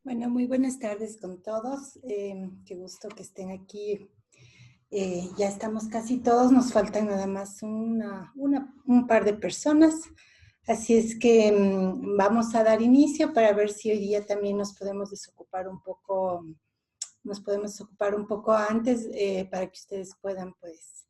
Bueno, muy buenas tardes con todos. Qué gusto que estén aquí. Ya estamos casi todos, nos faltan nada más un par de personas. Así es que vamos a dar inicio para ver si hoy día también nos podemos desocupar un poco, antes para que ustedes puedan pues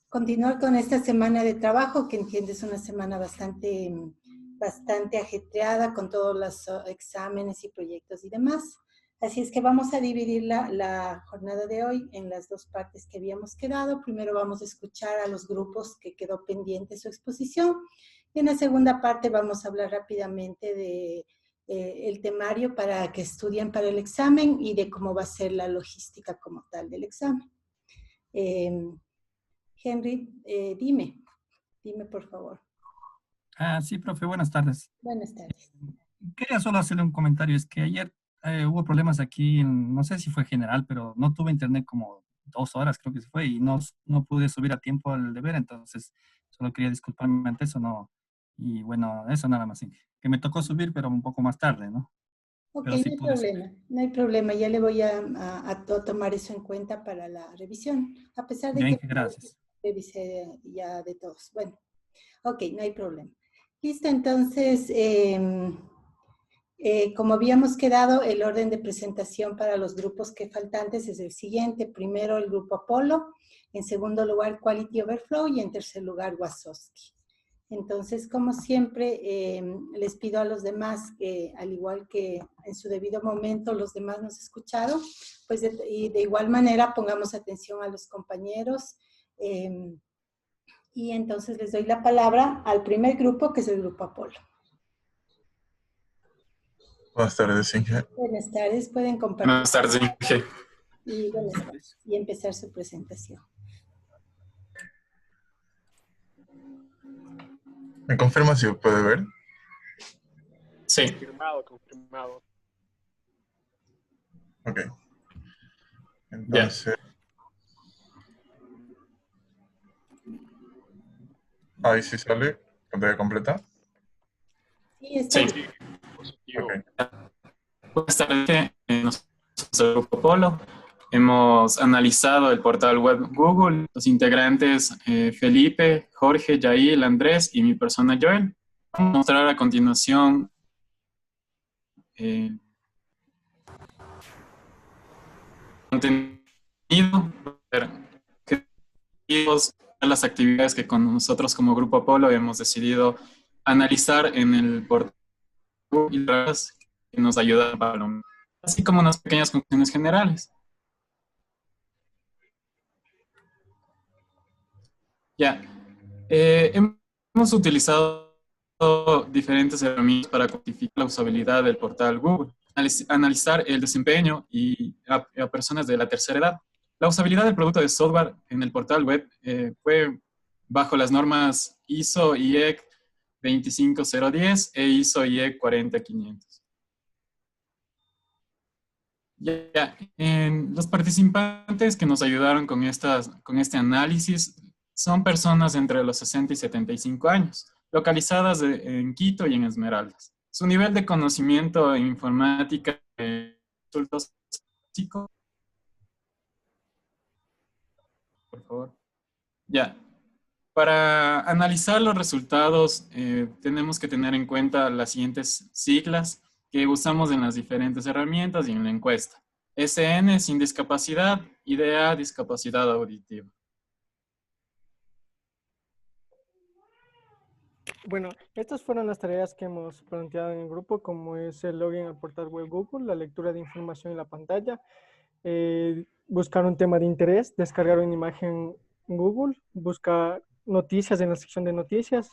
continuar con esta semana de trabajo, que entiendo es una semana bastante ajetreada con todos los exámenes y proyectos y demás. Así es que vamos a dividir la jornada de hoy en las dos partes que habíamos quedado. Primero vamos a escuchar a los grupos que quedó pendiente su exposición y en la segunda parte vamos a hablar rápidamente de el temario para que estudien para el examen y de cómo va a ser la logística como tal del examen. Henry, dime por favor. Sí, profe, buenas tardes. Buenas tardes. Quería solo hacerle un comentario. Es que ayer hubo problemas aquí, no sé si fue general, pero no tuve internet como 2 horas, creo que se fue, y no pude subir a tiempo al deber, entonces solo quería disculparme ante eso, ¿no? Y bueno, eso nada más, sí. Que me tocó subir, pero un poco más tarde, ¿no? Ok, Pero no sí hay pude subir. problema, no hay problema. Ya le voy a tomar eso en cuenta para la revisión, a pesar de Bien, que que gracias. revisé ya de todos. Bueno, ok, no hay problema. Listo, entonces, como habíamos quedado, el orden de presentación para los grupos que faltantes es el siguiente. Primero el grupo Apolo, en segundo lugar Quality Overflow y en tercer lugar Wasowski. Entonces, como siempre, les pido a los demás que, al igual que en su debido momento los demás nos escucharon, pues y de igual manera pongamos atención a los compañeros. Y entonces les doy la palabra al primer grupo, que es el grupo Apolo. Buenas tardes, Inge. Buenas tardes, pueden compartir. Buenas tardes, Inge. Y, y empezar su presentación. ¿Me confirma si puede ver? Sí. Confirmado. Ok. Entonces... Ahí sí sale. ¿Pantalla completa? Sí, está Sí. Ok. Buenas tardes, nosotros del Grupo Polo. Hemos analizado el portal web Google, los integrantes Felipe, Jorge, Yael, Andrés y mi persona Joel. Vamos a mostrar a continuación contenido, las actividades que con nosotros como Grupo Apolo hemos decidido analizar en el portal y que nos ayudan para así como unas pequeñas conclusiones generales. Ya, hemos utilizado diferentes herramientas para cuantificar la usabilidad del portal Google, analizar el desempeño y a personas de la tercera edad. La usabilidad del producto de software en el portal web fue bajo las normas ISO IEC 25010 e ISO IEC 40500. Ya, los participantes que nos ayudaron con este análisis son personas entre los 60 y 75 años, localizadas en Quito y en Esmeraldas. Su nivel de conocimiento en informática resultados básicos. Por favor. Ya. Para analizar los resultados, tenemos que tener en cuenta las siguientes siglas que usamos en las diferentes herramientas y en la encuesta. SN, sin discapacidad, y DA, discapacidad auditiva. Bueno, estas fueron las tareas que hemos planteado en el grupo, como es el login al portal web Google, la lectura de información en la pantalla, buscar un tema de interés, descargar una imagen en Google, buscar noticias en la sección de noticias,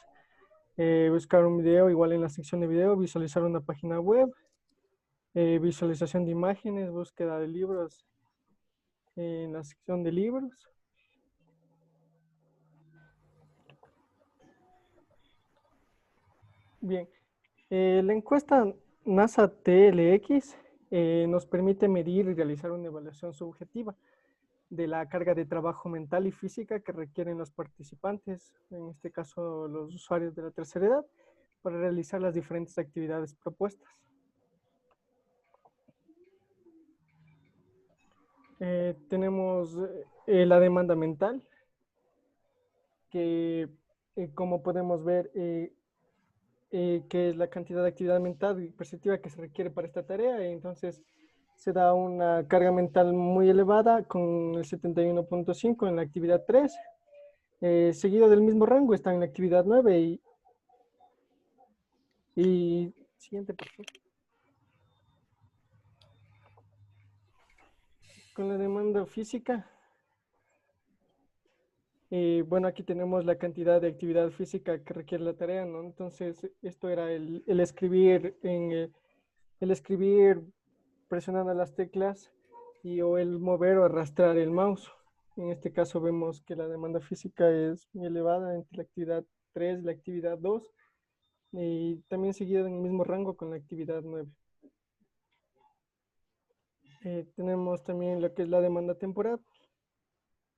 buscar un video igual en la sección de video, visualizar una página web, visualización de imágenes, búsqueda de libros en la sección de libros. Bien, la encuesta NASA TLX nos permite medir y realizar una evaluación subjetiva de la carga de trabajo mental y física que requieren los participantes, en este caso los usuarios de la tercera edad, para realizar las diferentes actividades propuestas. Tenemos la demanda mental, que como podemos ver, que es la cantidad de actividad mental y perceptiva que se requiere para esta tarea. Entonces, se da una carga mental muy elevada con el 71.5 en la actividad 3. Seguido del mismo rango está en la actividad 9 y siguiente, por favor. Con la demanda física, bueno, aquí tenemos la cantidad de actividad física que requiere la tarea, ¿no? Entonces, esto era el escribir el escribir presionando las teclas o el mover o arrastrar el mouse. En este caso vemos que la demanda física es muy elevada entre la actividad 3 y la actividad 2 y también seguida en el mismo rango con la actividad 9. Tenemos también lo que es la demanda temporal,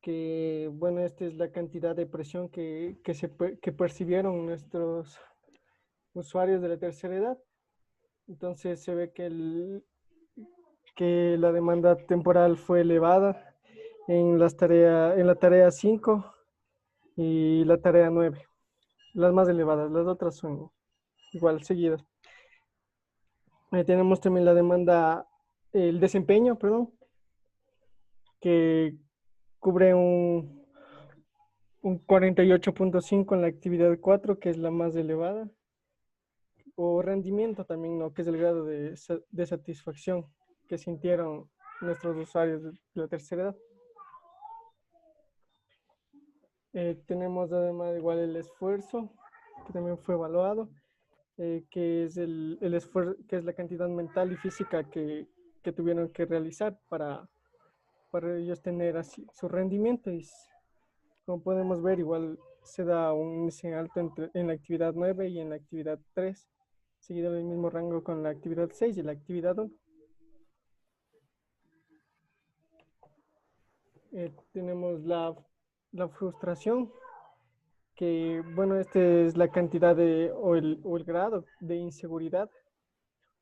que bueno, esta es la cantidad de presión que percibieron nuestros usuarios de la tercera edad. Entonces se ve que la demanda temporal fue elevada en la tarea 5 y la tarea 9, las más elevadas, las otras son igual seguidas. Tenemos también la demanda, el desempeño, perdón, que cubre un 48.5 en la actividad 4, que es la más elevada, o rendimiento también, ¿no? Que es el grado de satisfacción que sintieron nuestros usuarios de la tercera edad. Tenemos además igual el esfuerzo, que también fue evaluado, que es el esfuerzo, que es la cantidad mental y física que tuvieron que realizar para ellos tener así su rendimiento. Y como podemos ver, igual se da un índice alto en la actividad 9 y en la actividad 3, seguido del mismo rango con la actividad 6 y la actividad 1. Tenemos la frustración, que bueno, esta es la cantidad o el grado de inseguridad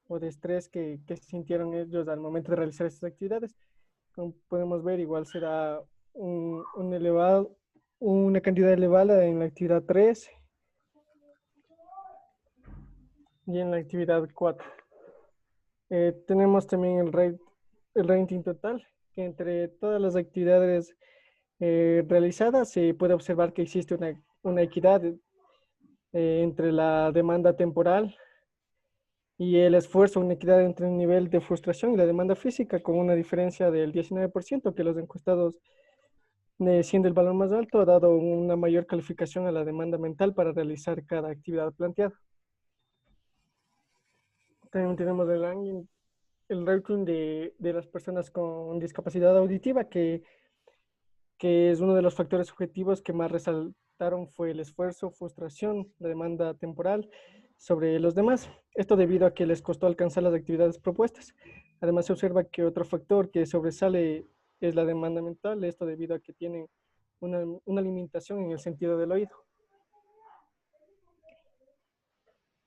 o de estrés que sintieron ellos al momento de realizar estas actividades. Como podemos ver, igual será una cantidad elevada en la actividad 3 y en la actividad 4. Tenemos también el rating total, que entre todas las actividades realizadas se puede observar que existe una equidad entre la demanda temporal y el esfuerzo, una equidad entre el nivel de frustración y la demanda física, con una diferencia del 19%, que los encuestados, siendo el valor más alto, ha dado una mayor calificación a la demanda mental para realizar cada actividad planteada. También tenemos el ranking de las personas con discapacidad auditiva, que es uno de los factores objetivos que más resaltaron fue el esfuerzo, frustración, la demanda temporal sobre los demás. Esto debido a que les costó alcanzar las actividades propuestas. Además, se observa que otro factor que sobresale es la demanda mental, esto debido a que tienen una limitación en el sentido del oído.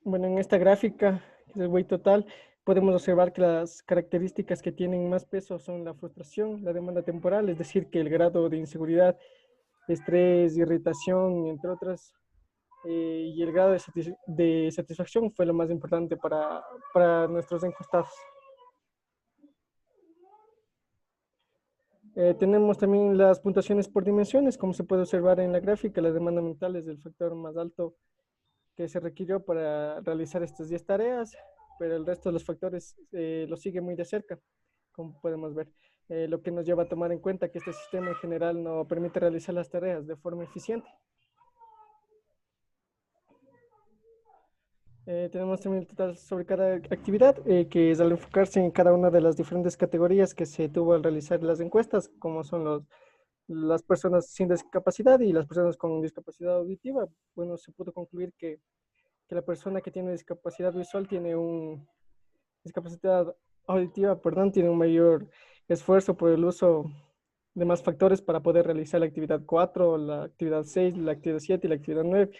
Bueno, en esta gráfica, que es el weight total, podemos observar que las características que tienen más peso son la frustración, la demanda temporal, es decir, que el grado de inseguridad, estrés, irritación, entre otras, y el grado de satisfacción fue lo más importante para nuestros encuestados. Tenemos también las puntuaciones por dimensiones, como se puede observar en la gráfica. La demanda mental es el factor más alto que se requirió para realizar estas 10 tareas, pero el resto de los factores lo sigue muy de cerca, como podemos ver. Lo que nos lleva a tomar en cuenta que este sistema en general no permite realizar las tareas de forma eficiente. Tenemos también el total sobre cada actividad, que es al enfocarse en cada una de las diferentes categorías que se tuvo al realizar las encuestas, como son las personas sin discapacidad y las personas con discapacidad auditiva. Bueno, se pudo concluir que la persona que tiene discapacidad visual discapacidad auditiva, perdón, tiene un mayor esfuerzo por el uso de más factores para poder realizar la actividad 4, la actividad 6, la actividad 7 y la actividad 9,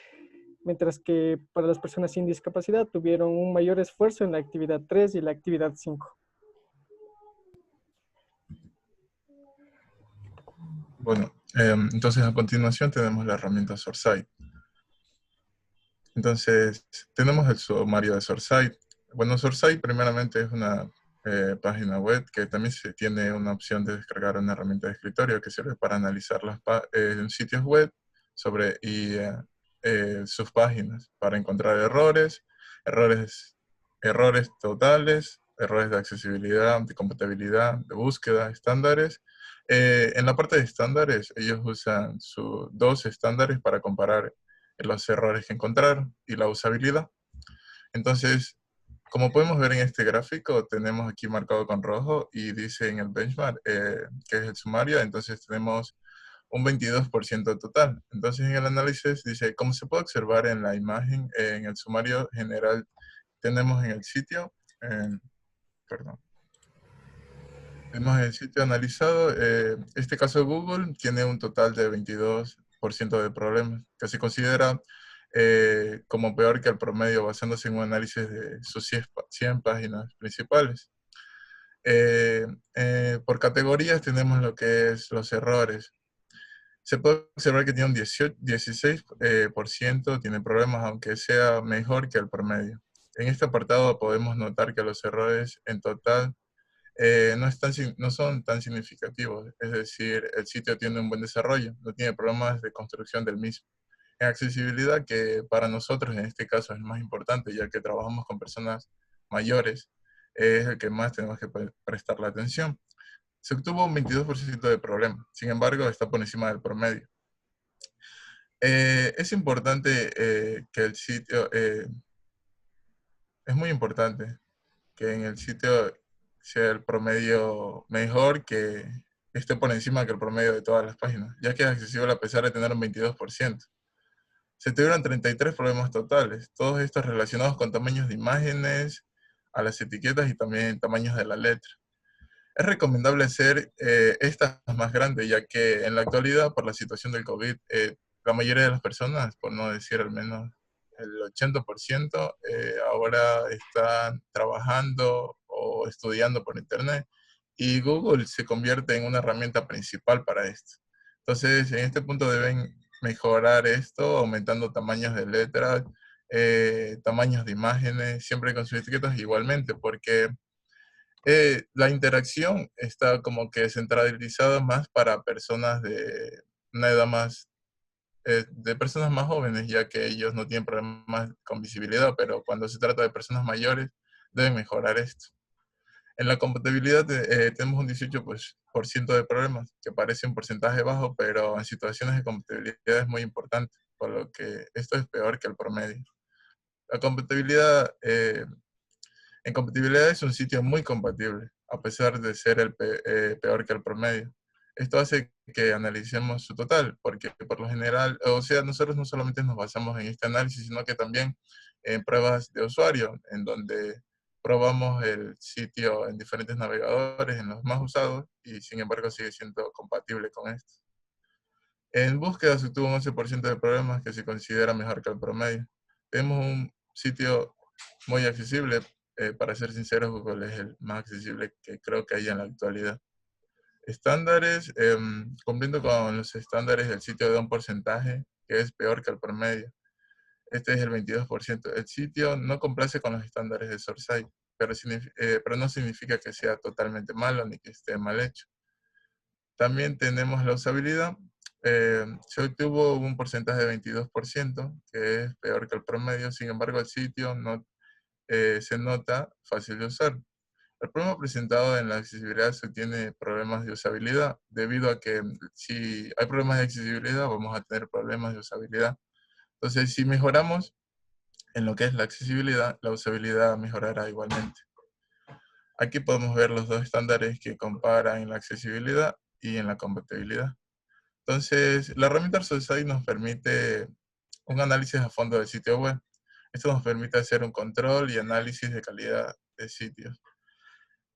mientras que para las personas sin discapacidad tuvieron un mayor esfuerzo en la actividad 3 y la actividad 5. Bueno, entonces a continuación tenemos la herramienta SourceSite. Entonces, tenemos el sumario de SourceSite. Bueno, SourceSite primeramente es una página web que también se tiene una opción de descargar una herramienta de escritorio que sirve para analizar sitios web sus páginas, para encontrar errores, errores totales, errores de accesibilidad, de compatibilidad, de búsqueda, estándares. En la parte de estándares, ellos usan dos estándares para comparar los errores que encontraron y la usabilidad. Entonces, como podemos ver en este gráfico, tenemos aquí marcado con rojo y dice en el benchmark, que es el sumario, entonces tenemos un 22% total. Entonces en el análisis dice, como se puede observar en la imagen, en el sumario general tenemos en el sitio, perdón, tenemos el sitio analizado, este caso Google tiene un total de 22% de problemas, que se considera como peor que el promedio basándose en un análisis de sus 100 páginas principales. Por categorías tenemos lo que es los errores. Se puede observar que tiene un 16% tiene problemas, aunque sea mejor que el promedio. En este apartado podemos notar que los errores en total no son tan significativos, es decir, el sitio tiene un buen desarrollo, no tiene problemas de construcción del mismo. En accesibilidad, que para nosotros en este caso es más importante, ya que trabajamos con personas mayores, es el que más tenemos que prestar la atención. Se obtuvo un 22% de problemas, sin embargo está por encima del promedio. Es importante que el sitio, es muy importante que en el sitio sea el promedio mejor, que esté por encima que el promedio de todas las páginas, ya que es accesible a pesar de tener un 22%. Se tuvieron 33 problemas totales, todos estos relacionados con tamaños de imágenes, a las etiquetas y también tamaños de la letra. Es recomendable hacer estas más grandes, ya que en la actualidad, por la situación del COVID, la mayoría de las personas, por no decir al menos el 80%, ahora están trabajando o estudiando por internet, y Google se convierte en una herramienta principal para esto. Entonces, en este punto deben mejorar esto, aumentando tamaños de letras, tamaños de imágenes, siempre con sus etiquetas igualmente, porque la interacción está como que centralizada más para personas de una edad más, de personas más jóvenes, ya que ellos no tienen problemas con visibilidad, pero cuando se trata de personas mayores, deben mejorar esto. En la compatibilidad tenemos un 18% de problemas, que parece un porcentaje bajo, pero en situaciones de compatibilidad es muy importante, por lo que esto es peor que el promedio. La compatibilidad, en compatibilidad es un sitio muy compatible, a pesar de ser peor que el promedio. Esto hace que analicemos su total, porque por lo general, o sea, nosotros no solamente nos basamos en este análisis, sino que también en pruebas de usuario, en donde probamos el sitio en diferentes navegadores, en los más usados, y sin embargo sigue siendo compatible con esto. En búsqueda se tuvo un 11% de problemas, que se considera mejor que el promedio. Tenemos un sitio muy accesible, para ser sincero, Google es el más accesible que creo que hay en la actualidad. Estándares, cumpliendo con los estándares, del sitio da un porcentaje que es peor que el promedio. Este es el 22%. El sitio no complace con los estándares de SourceSite, pero no significa que sea totalmente malo ni que esté mal hecho. También tenemos la usabilidad. Se obtuvo un porcentaje de 22%, que es peor que el promedio. Sin embargo, el sitio no se nota fácil de usar. El problema presentado en la accesibilidad se tiene problemas de usabilidad, debido a que si hay problemas de accesibilidad, vamos a tener problemas de usabilidad. Entonces, si mejoramos en lo que es la accesibilidad, la usabilidad mejorará igualmente. Aquí podemos ver los dos estándares que comparan en la accesibilidad y en la compatibilidad. Entonces, la herramienta SourceSite nos permite un análisis a fondo del sitio web. Esto nos permite hacer un control y análisis de calidad de sitios.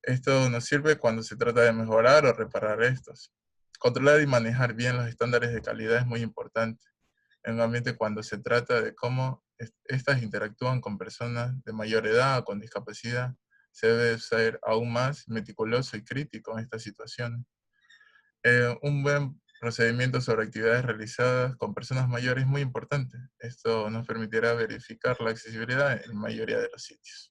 Esto nos sirve cuando se trata de mejorar o reparar estos. Controlar y manejar bien los estándares de calidad es muy importante en un ambiente cuando se trata de cómo estas interactúan con personas de mayor edad o con discapacidad. Se debe ser aún más meticuloso y crítico en estas situaciones. Un buen procedimientos sobre actividades realizadas con personas mayores es muy importante. Esto nos permitirá verificar la accesibilidad en la mayoría de los sitios.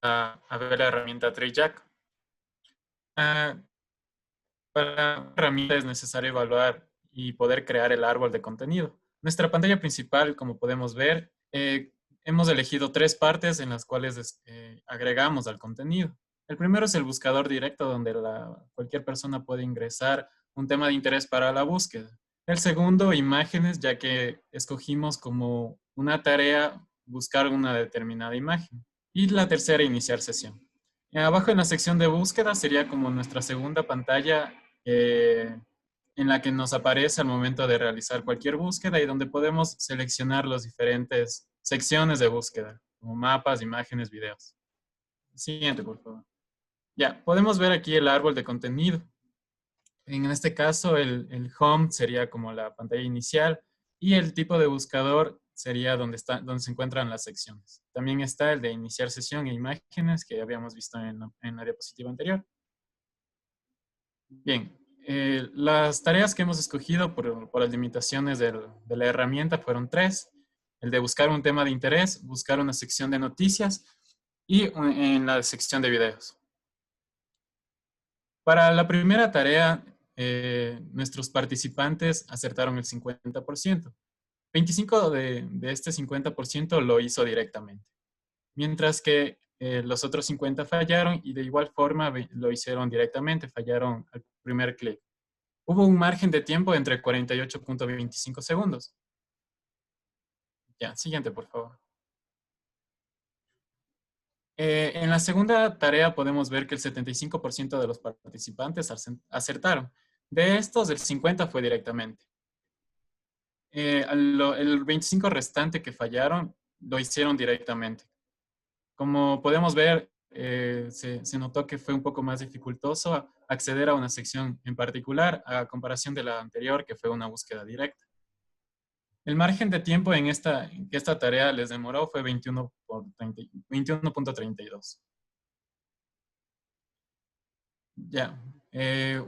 A ver la herramienta TreeJack. Para la herramienta es necesario evaluar y poder crear el árbol de contenido. Nuestra pantalla principal, como podemos ver, hemos elegido 3 partes en las cuales agregamos al contenido. El primero es el buscador directo, donde cualquier persona puede ingresar un tema de interés para la búsqueda. El segundo, imágenes, ya que escogimos como una tarea buscar una determinada imagen. Y la tercera, iniciar sesión. Abajo en la sección de búsqueda sería como nuestra segunda pantalla en la que nos aparece al momento de realizar cualquier búsqueda y donde podemos seleccionar las diferentes secciones de búsqueda, como mapas, imágenes, videos. Siguiente, por favor. Ya, podemos ver aquí el árbol de contenido. En este caso, el home sería como la pantalla inicial y el tipo de buscador sería donde se encuentran las secciones. También está el de iniciar sesión e imágenes que habíamos visto en la diapositiva anterior. Bien, las tareas que hemos escogido por las limitaciones de la herramienta fueron 3. El de buscar un tema de interés, buscar una sección de noticias y en la sección de videos. Para la primera tarea, nuestros participantes acertaron el 50%. 25% de este 50% lo hizo directamente. Mientras que los otros 50 fallaron y de igual forma lo hicieron directamente, fallaron al primer clic. Hubo un margen de tiempo entre 48.25 segundos. Ya, siguiente, por favor. En la segunda tarea podemos ver que el 75% de los participantes acertaron. De estos, el 50% fue directamente. El 25% restante que fallaron lo hicieron directamente. Como podemos ver, se notó que fue un poco más dificultoso acceder a una sección en particular a comparación de la anterior, que fue una búsqueda directa. El margen de tiempo en que esta tarea les demoró fue 21.32. Ya,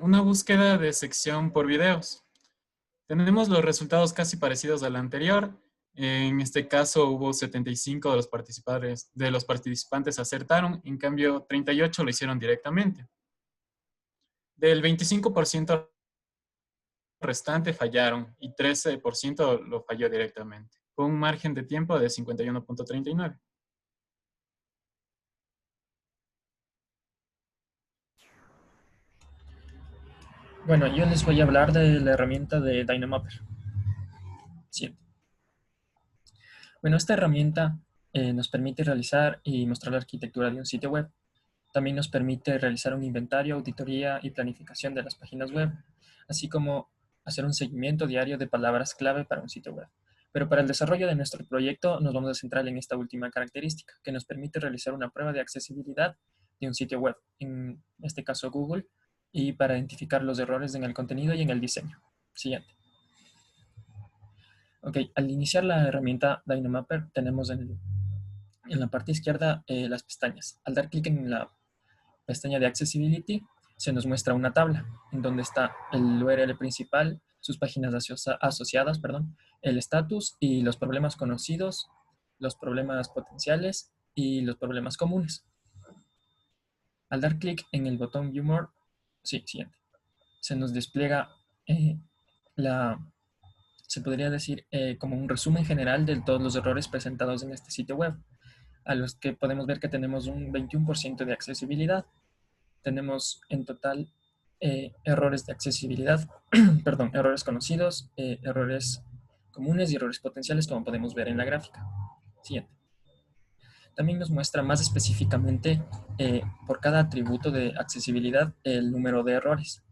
una búsqueda de sección por videos. Tenemos los resultados casi parecidos a la anterior. En este caso hubo 75 de los participantes acertaron, en cambio 38 lo hicieron directamente. Del 25% restante fallaron y 13% lo falló directamente, con un margen de tiempo de 51.39. Bueno, yo les voy a hablar de la herramienta de Dynamapper. Sí. Bueno, esta herramienta nos permite realizar y mostrar la arquitectura de un sitio web. También nos permite realizar un inventario, auditoría y planificación de las páginas web, así como hacer un seguimiento diario de palabras clave para un sitio web. Pero para el desarrollo de nuestro proyecto nos vamos a centrar en esta última característica, que nos permite realizar una prueba de accesibilidad de un sitio web, en este caso Google, y para identificar los errores en el contenido y en el diseño. Siguiente. Ok, al iniciar la herramienta Dynamapper tenemos en la parte izquierda las pestañas. Al dar clic en la pestaña de Accessibility se nos muestra una tabla en donde está el URL principal, sus páginas asociadas, el estatus y los problemas conocidos, los problemas potenciales y los problemas comunes. Al dar clic en el botón View More, siguiente, se nos despliega se podría decir como un resumen general de todos los errores presentados en este sitio web, a los que podemos ver que tenemos un 21% de accesibilidad. Tenemos en total errores de accesibilidad, errores conocidos, errores comunes y errores potenciales, como podemos ver en la gráfica. Siguiente. También nos muestra más específicamente por cada atributo de accesibilidad el número de errores.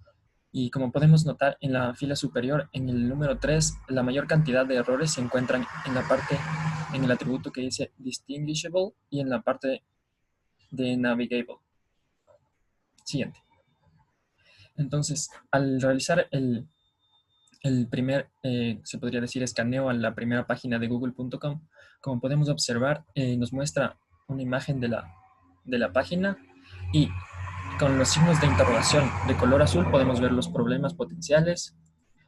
Y como podemos notar en la fila superior, en el número 3, la mayor cantidad de errores se encuentran en el atributo que dice Distinguishable y en la parte de Navigable. Siguiente. Entonces, al realizar el primer, se podría decir, escaneo a la primera página de google.com, como podemos observar, nos muestra una imagen de la de la página y con los signos de interrogación de color azul podemos ver los problemas potenciales,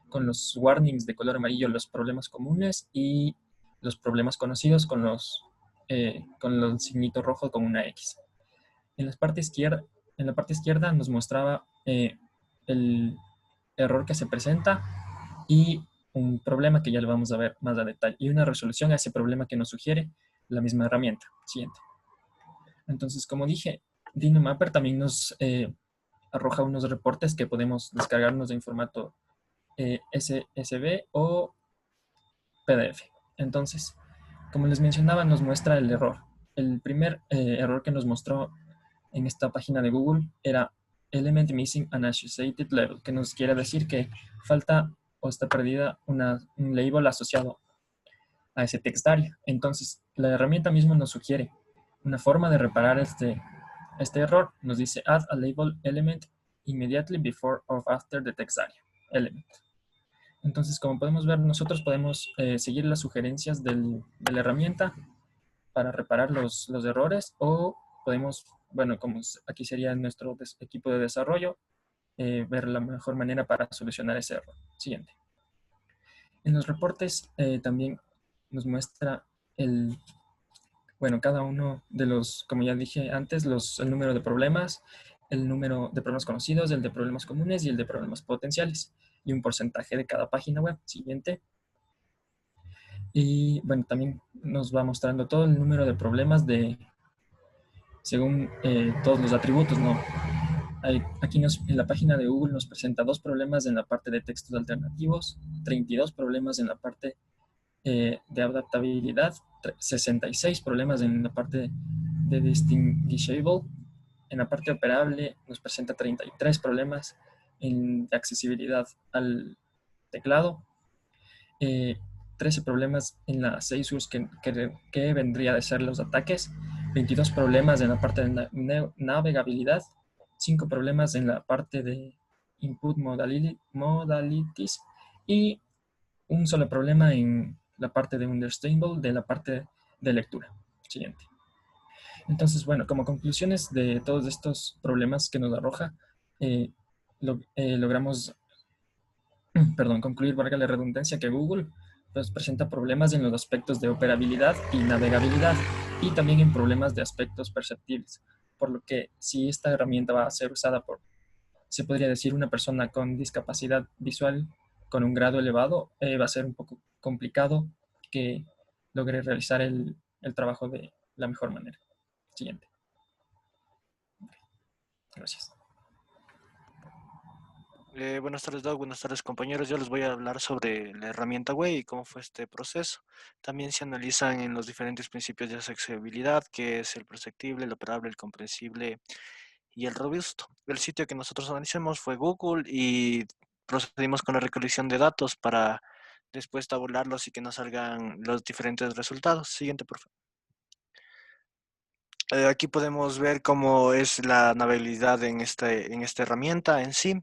con los warnings de color amarillo los problemas comunes y los problemas conocidos con los signitos rojos con una X. En en la parte izquierda nos mostraba el error que se presenta y un problema que ya lo vamos a ver más a detalle y una resolución a ese problema que nos sugiere la misma herramienta. Siguiente. Entonces, como dije, DynoMapper también nos arroja unos reportes que podemos descargarnos en formato SSB o PDF. Entonces, como les mencionaba, nos muestra el error. El primer error que nos mostró en esta página de Google era Element Missing an Associated Label, que nos quiere decir que falta o está perdida un label asociado a ese textario. Entonces, la herramienta misma nos sugiere una forma de reparar este error. Nos dice add a label element immediately before or after the textario element. Entonces, como podemos ver, nosotros podemos seguir las sugerencias de la herramienta para reparar los errores o podemos, bueno, como aquí sería nuestro equipo de desarrollo, ver la mejor manera para solucionar ese error. Siguiente. En los reportes también nos muestra bueno, cada uno de los, como ya dije antes, el número de problemas, el número de problemas conocidos, el de problemas comunes y el de problemas potenciales, y un porcentaje de cada página web. Siguiente. Y bueno, también nos va mostrando todo el número de problemas según todos los atributos, ¿no? Aquí en la página de Google nos presenta 2 problemas en la parte de textos alternativos, 32 problemas en la parte de adaptabilidad, 66 problemas en la parte de distinguishable. En la parte operable nos presenta 33 problemas de accesibilidad al teclado, 13 problemas en la Salesforce que vendría de ser los ataques, 22 problemas en la parte de navegabilidad, 5 problemas en la parte de input modalities y un solo problema en la parte de understandable de la parte de lectura. Siguiente. Entonces, bueno, como conclusiones de todos estos problemas que nos arroja, logramos concluir, valga la redundancia, que Google pues, presenta problemas en los aspectos de operabilidad y navegabilidad y también en problemas de aspectos perceptibles, por lo que si esta herramienta va a ser usada se podría decir, una persona con discapacidad visual con un grado elevado, va a ser un poco complicado que logre realizar el trabajo de la mejor manera. Siguiente. Gracias. Buenas tardes, Doc. Buenas tardes, compañeros. Yo les voy a hablar sobre la herramienta Way y cómo fue este proceso. También se analizan en los diferentes principios de accesibilidad, que es el perceptible, el operable, el comprensible y el robusto. El sitio que nosotros analicemos fue Google y procedimos con la recolección de datos para después tabularlos y que nos salgan los diferentes resultados. Siguiente, por favor. Aquí podemos ver cómo es la navegabilidad en esta herramienta en sí.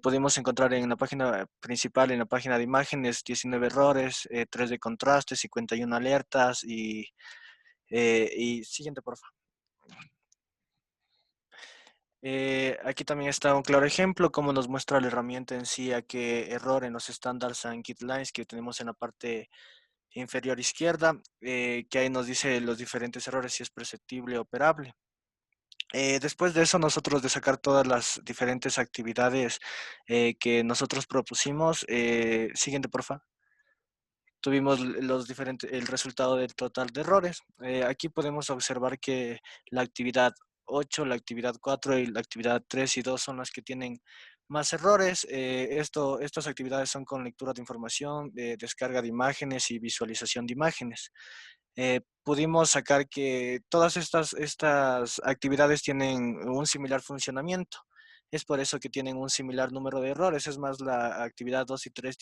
Podemos encontrar en la página principal, en la página de imágenes, 19 errores, 3 de contraste, 51 alertas y siguiente, por favor. Aquí también está un claro ejemplo, cómo nos muestra la herramienta en sí a qué error en los estándares and guidelines que tenemos en la parte inferior izquierda, que ahí nos dice los diferentes errores, si es perceptible o operable. Después de eso, nosotros de sacar todas las diferentes actividades que nosotros propusimos, siguiente, por favor. Tuvimos el resultado del total de errores. Aquí podemos observar que la actividad 8, la actividad 4 y la actividad 3 y 2 son las que tienen más errores. Estas actividades son con lectura de información, descarga de imágenes y visualización de imágenes. Pudimos sacar que todas estas actividades tienen un similar funcionamiento. Es por eso que tienen un similar número de errores. Es más, la actividad 2 y 3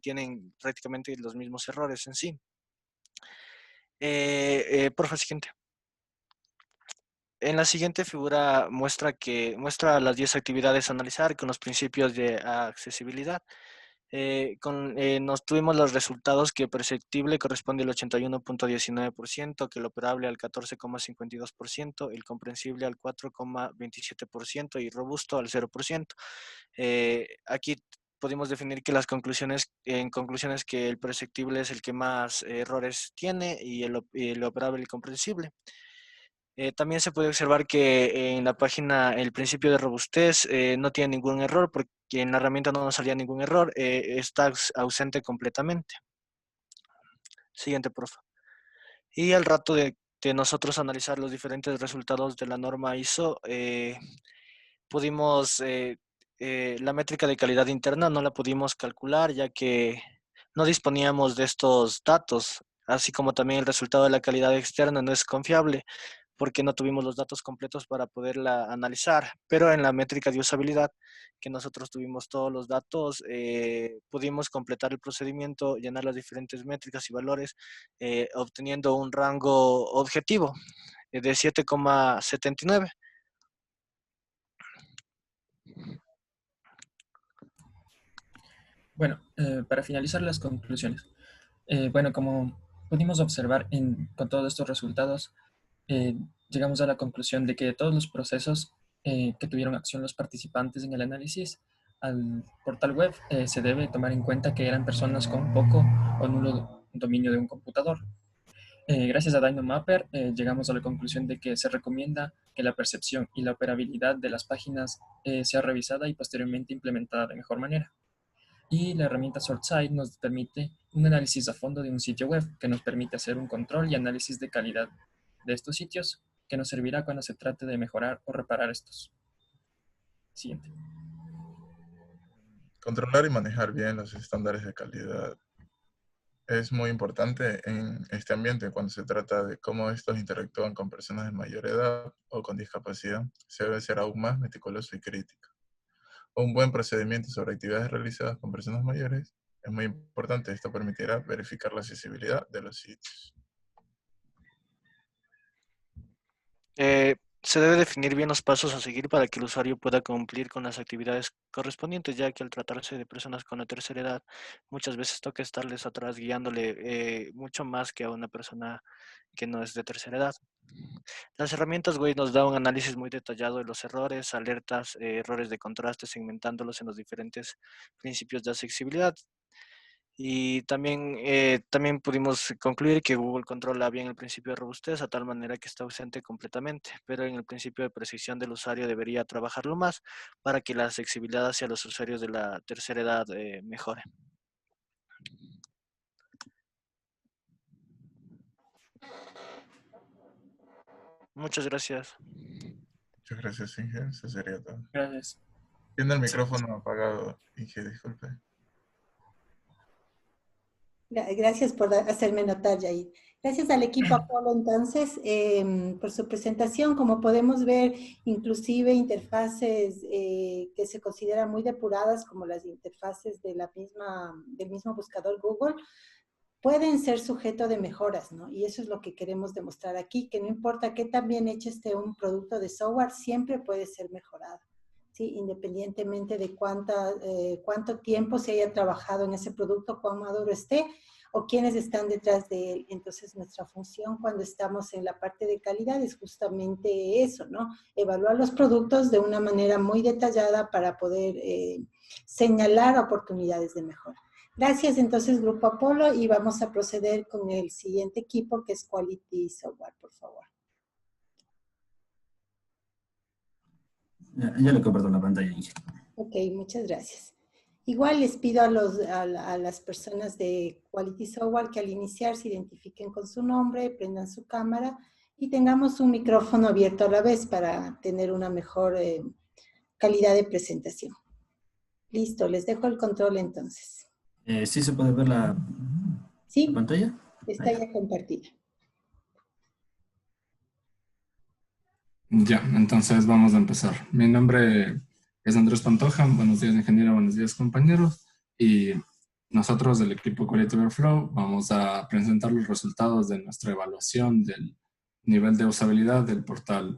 tienen prácticamente los mismos errores en sí. Por favor, siguiente. En la siguiente figura muestra las 10 actividades a analizar con los principios de accesibilidad. Nos tuvimos los resultados que perceptible corresponde al 81.19%, que el operable al 14,52%, el comprensible al 4,27% y robusto al 0%. Aquí pudimos definir que en conclusiones que el perceptible es el que más errores tiene y el operable el comprensible. También se puede observar que en la página el principio de robustez no tiene ningún error porque en la herramienta no nos salía ningún error, está ausente completamente. Siguiente, profe. Y al rato de nosotros analizar los diferentes resultados de la norma ISO, pudimos, la métrica de calidad interna no la pudimos calcular ya que no disponíamos de estos datos, así como también el resultado de la calidad externa no es confiable, porque no tuvimos los datos completos para poderla analizar. Pero en la métrica de usabilidad, que nosotros tuvimos todos los datos, pudimos completar el procedimiento, llenar las diferentes métricas y valores, obteniendo un rango objetivo de 7,79. Bueno, para finalizar las conclusiones. Bueno, como pudimos observar con todos estos resultados, llegamos a la conclusión de que todos los procesos que tuvieron acción los participantes en el análisis al portal web se debe tomar en cuenta que eran personas con poco o nulo dominio de un computador. Gracias a Dynamapper llegamos a la conclusión de que se recomienda que la percepción y la operabilidad de las páginas sea revisada y posteriormente implementada de mejor manera. Y la herramienta SortSite nos permite un análisis a fondo de un sitio web que nos permite hacer un control y análisis de calidad de estos sitios que nos servirá cuando se trate de mejorar o reparar estos. Siguiente. Controlar y manejar bien los estándares de calidad es muy importante en este ambiente cuando se trata de cómo estos interactúan con personas de mayor edad o con discapacidad. Se debe ser aún más meticuloso y crítico. Un buen procedimiento sobre actividades realizadas con personas mayores es muy importante. Esto permitirá verificar la accesibilidad de los sitios. Se debe definir bien los pasos a seguir para que el usuario pueda cumplir con las actividades correspondientes, ya que al tratarse de personas con la tercera edad, muchas veces toca estarles atrás guiándole mucho más que a una persona que no es de tercera edad. Las herramientas web nos da un análisis muy detallado de los errores, alertas, errores de contraste, segmentándolos en los diferentes principios de accesibilidad. Y también pudimos concluir que Google controla bien el principio de robustez a tal manera que está ausente completamente, pero en el principio de precisión del usuario debería trabajarlo más para que la accesibilidad hacia los usuarios de la tercera edad mejore. Muchas gracias. Muchas gracias, Inge. Eso sería todo. Gracias. Tiene el micrófono apagado, Inge, disculpe. Gracias por hacerme notar, Yair. Gracias al equipo Apolo, entonces, por su presentación. Como podemos ver, inclusive interfaces que se consideran muy depuradas, como las interfaces de del mismo buscador Google, pueden ser sujeto de mejoras, ¿no? Y eso es lo que queremos demostrar aquí, que no importa qué tan bien hecho esté un producto de software, siempre puede ser mejorado, ¿sí? Independientemente de cuánto tiempo se haya trabajado en ese producto, cuán maduro esté, o quiénes están detrás de él. Entonces, nuestra función cuando estamos en la parte de calidad es justamente eso, ¿no? Evaluar los productos de una manera muy detallada para poder señalar oportunidades de mejora. Gracias, entonces, Grupo Apolo, y vamos a proceder con el siguiente equipo, que es Quality Software, por favor. Ya le comparto la pantalla. Ok, muchas gracias. Igual les pido a las personas de Quality Software que al iniciar se identifiquen con su nombre, prendan su cámara y tengamos un micrófono abierto a la vez para tener una mejor calidad de presentación. Listo, les dejo el control entonces. ¿Sí se puede ver la pantalla? Está ya compartida. Ya, entonces vamos a empezar. Mi nombre es Andrés Pantoja. Buenos días, ingeniero. Buenos días, compañeros. Y nosotros del equipo Quality Overflow vamos a presentar los resultados de nuestra evaluación del nivel de usabilidad del portal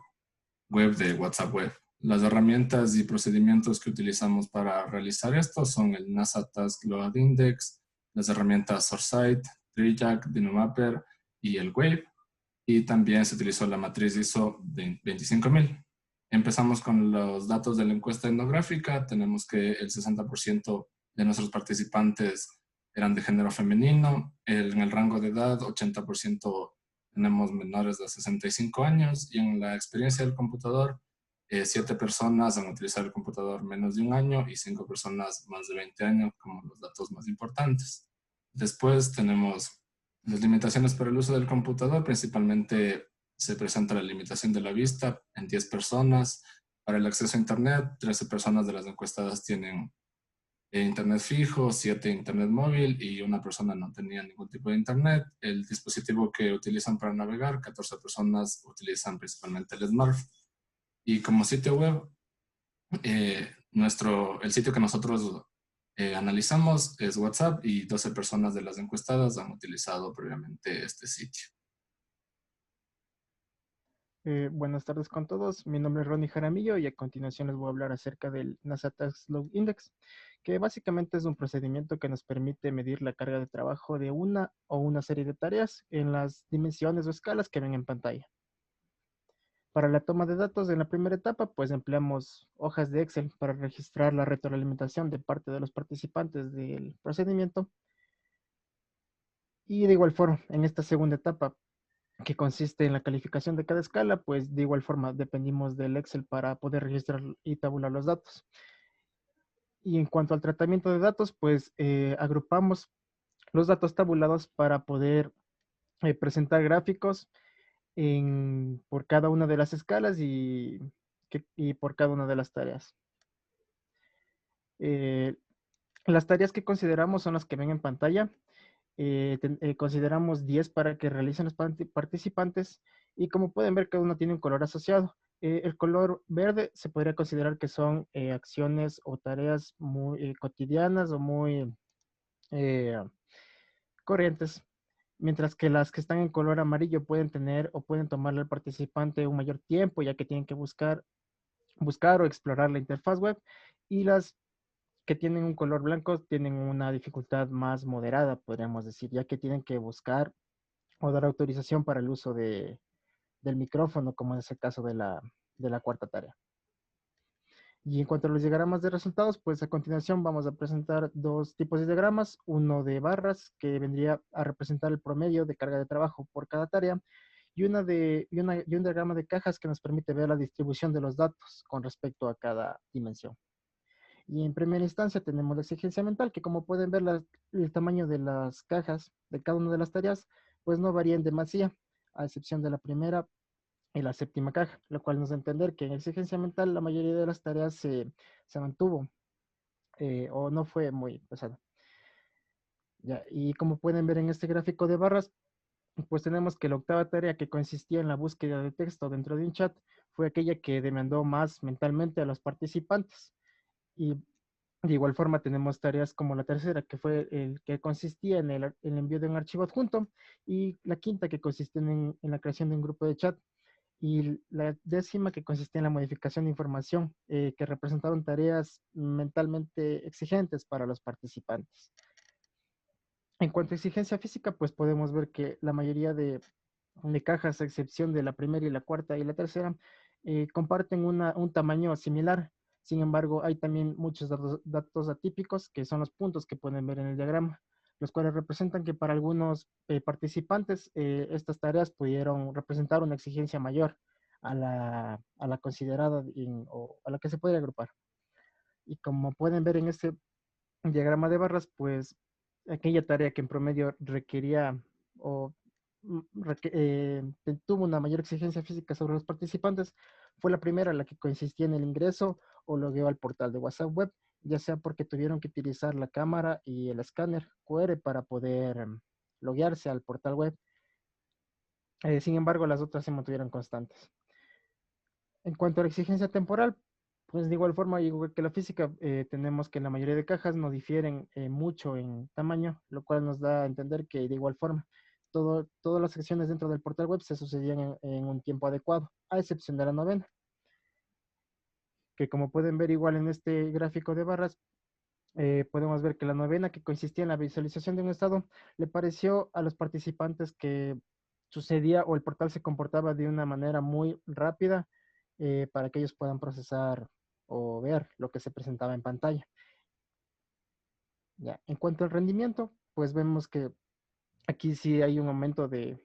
web de WhatsApp Web. Las herramientas y procedimientos que utilizamos para realizar esto son el NASA Task Load Index, las herramientas Sourcesite, TreeJack, Dynamapper y el Wave. Y también se utilizó la matriz ISO 25000. Empezamos con los datos de la encuesta etnográfica. Tenemos que el 60% de nuestros participantes eran de género femenino. En el rango de edad, 80% tenemos menores de 65 años. Y en la experiencia del computador, 7 personas han utilizado el computador menos de un año y 5 personas más de 20 años como los datos más importantes. Después tenemos las limitaciones para el uso del computador. Principalmente se presenta la limitación de la vista en 10 personas. Para el acceso a Internet, 13 personas de las encuestadas tienen Internet fijo, 7 Internet móvil y una persona no tenía ningún tipo de Internet. El dispositivo que utilizan para navegar, 14 personas utilizan principalmente el smartphone. Y como sitio web, el sitio que nosotros analizamos es WhatsApp y 12 personas de las encuestadas han utilizado previamente este sitio. Buenas tardes con todos, mi nombre es Ronnie Jaramillo y a continuación les voy a hablar acerca del NASA Task Load Index, que básicamente es un procedimiento que nos permite medir la carga de trabajo de una o una serie de tareas en las dimensiones o escalas que ven en pantalla. Para la toma de datos en la primera etapa, pues empleamos hojas de Excel para registrar la retroalimentación de parte de los participantes del procedimiento. Y de igual forma, en esta segunda etapa, que consiste en la calificación de cada escala, pues de igual forma dependimos del Excel para poder registrar y tabular los datos. Y en cuanto al tratamiento de datos, pues agrupamos los datos tabulados para poder presentar gráficos por cada una de las escalas y por cada una de las tareas. Las tareas que consideramos son las que ven en pantalla. Consideramos 10 para que realicen los participantes y como pueden ver cada uno tiene un color asociado. El color verde se podría considerar que son acciones o tareas muy cotidianas o muy corrientes, mientras que las que están en color amarillo pueden tener o pueden tomarle al participante un mayor tiempo ya que tienen que buscar o explorar la interfaz web, y las que tienen un color blanco tienen una dificultad más moderada, podríamos decir, ya que tienen que buscar o dar autorización para el uso del micrófono, como es el caso de la cuarta tarea. Y en cuanto a los diagramas de resultados, pues a continuación vamos a presentar dos tipos de diagramas, uno de barras que vendría a representar el promedio de carga de trabajo por cada tarea, y un diagrama de cajas que nos permite ver la distribución de los datos con respecto a cada dimensión. Y en primera instancia tenemos la exigencia mental, que como pueden ver el tamaño de las cajas de cada una de las tareas, pues no varía en demasía, a excepción de la primera y la séptima caja, lo cual nos da a entender que en exigencia mental la mayoría de las tareas se mantuvo o no fue muy pesada. Ya, y como pueden ver en este gráfico de barras, pues tenemos que la octava tarea, que consistía en la búsqueda de texto dentro de un chat, fue aquella que demandó más mentalmente a los participantes. Y de igual forma tenemos tareas como la tercera, que fue el que consistía en el envío de un archivo adjunto, y la quinta, que consistía en la creación de un grupo de chat, y la décima, que consistía en la modificación de información, que representaron tareas mentalmente exigentes para los participantes. En cuanto a exigencia física, pues podemos ver que la mayoría de cajas, a excepción de la primera y la cuarta y la tercera, comparten un tamaño similar. Sin embargo, hay también muchos datos atípicos, que son los puntos que pueden ver en el diagrama, los cuales representan que para algunos participantes estas tareas pudieron representar una exigencia mayor a la considerada o a la que se puede agrupar. Y como pueden ver en este diagrama de barras, pues aquella tarea que en promedio requería o tuvo una mayor exigencia física sobre los participantes fue la primera, la que consistía en el ingreso o logueo al portal de WhatsApp web, ya sea porque tuvieron que utilizar la cámara y el escáner QR para poder loguearse al portal web. Sin embargo, las otras se mantuvieron constantes. En cuanto a la exigencia temporal, pues de igual forma, igual que la física, tenemos que la mayoría de cajas no difieren mucho en tamaño, lo cual nos da a entender que de igual forma todas las secciones dentro del portal web se sucedían en un tiempo adecuado, a excepción de la novena. que como pueden ver igual en este gráfico de barras, podemos ver que la novena, que consistía en la visualización de un estado, le pareció a los participantes que sucedía o el portal se comportaba de una manera muy rápida para que ellos puedan procesar o ver lo que se presentaba en pantalla. Ya. En cuanto al rendimiento, pues vemos que aquí sí hay un aumento de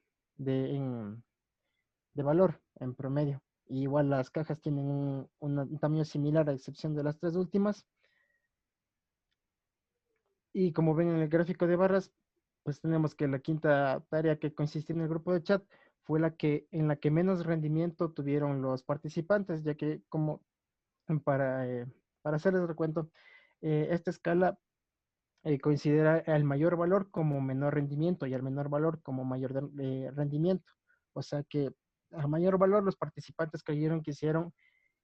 valor en promedio. Y igual las cajas tienen un tamaño similar a excepción de las tres últimas. Y como ven en el gráfico de barras, pues tenemos que la quinta tarea, que consistía en el grupo de chat, fue en la que menos rendimiento tuvieron los participantes, ya que como para hacerles recuento, esta escala considera al mayor valor como menor rendimiento y al menor valor como mayor rendimiento. O sea que a mayor valor los participantes creyeron que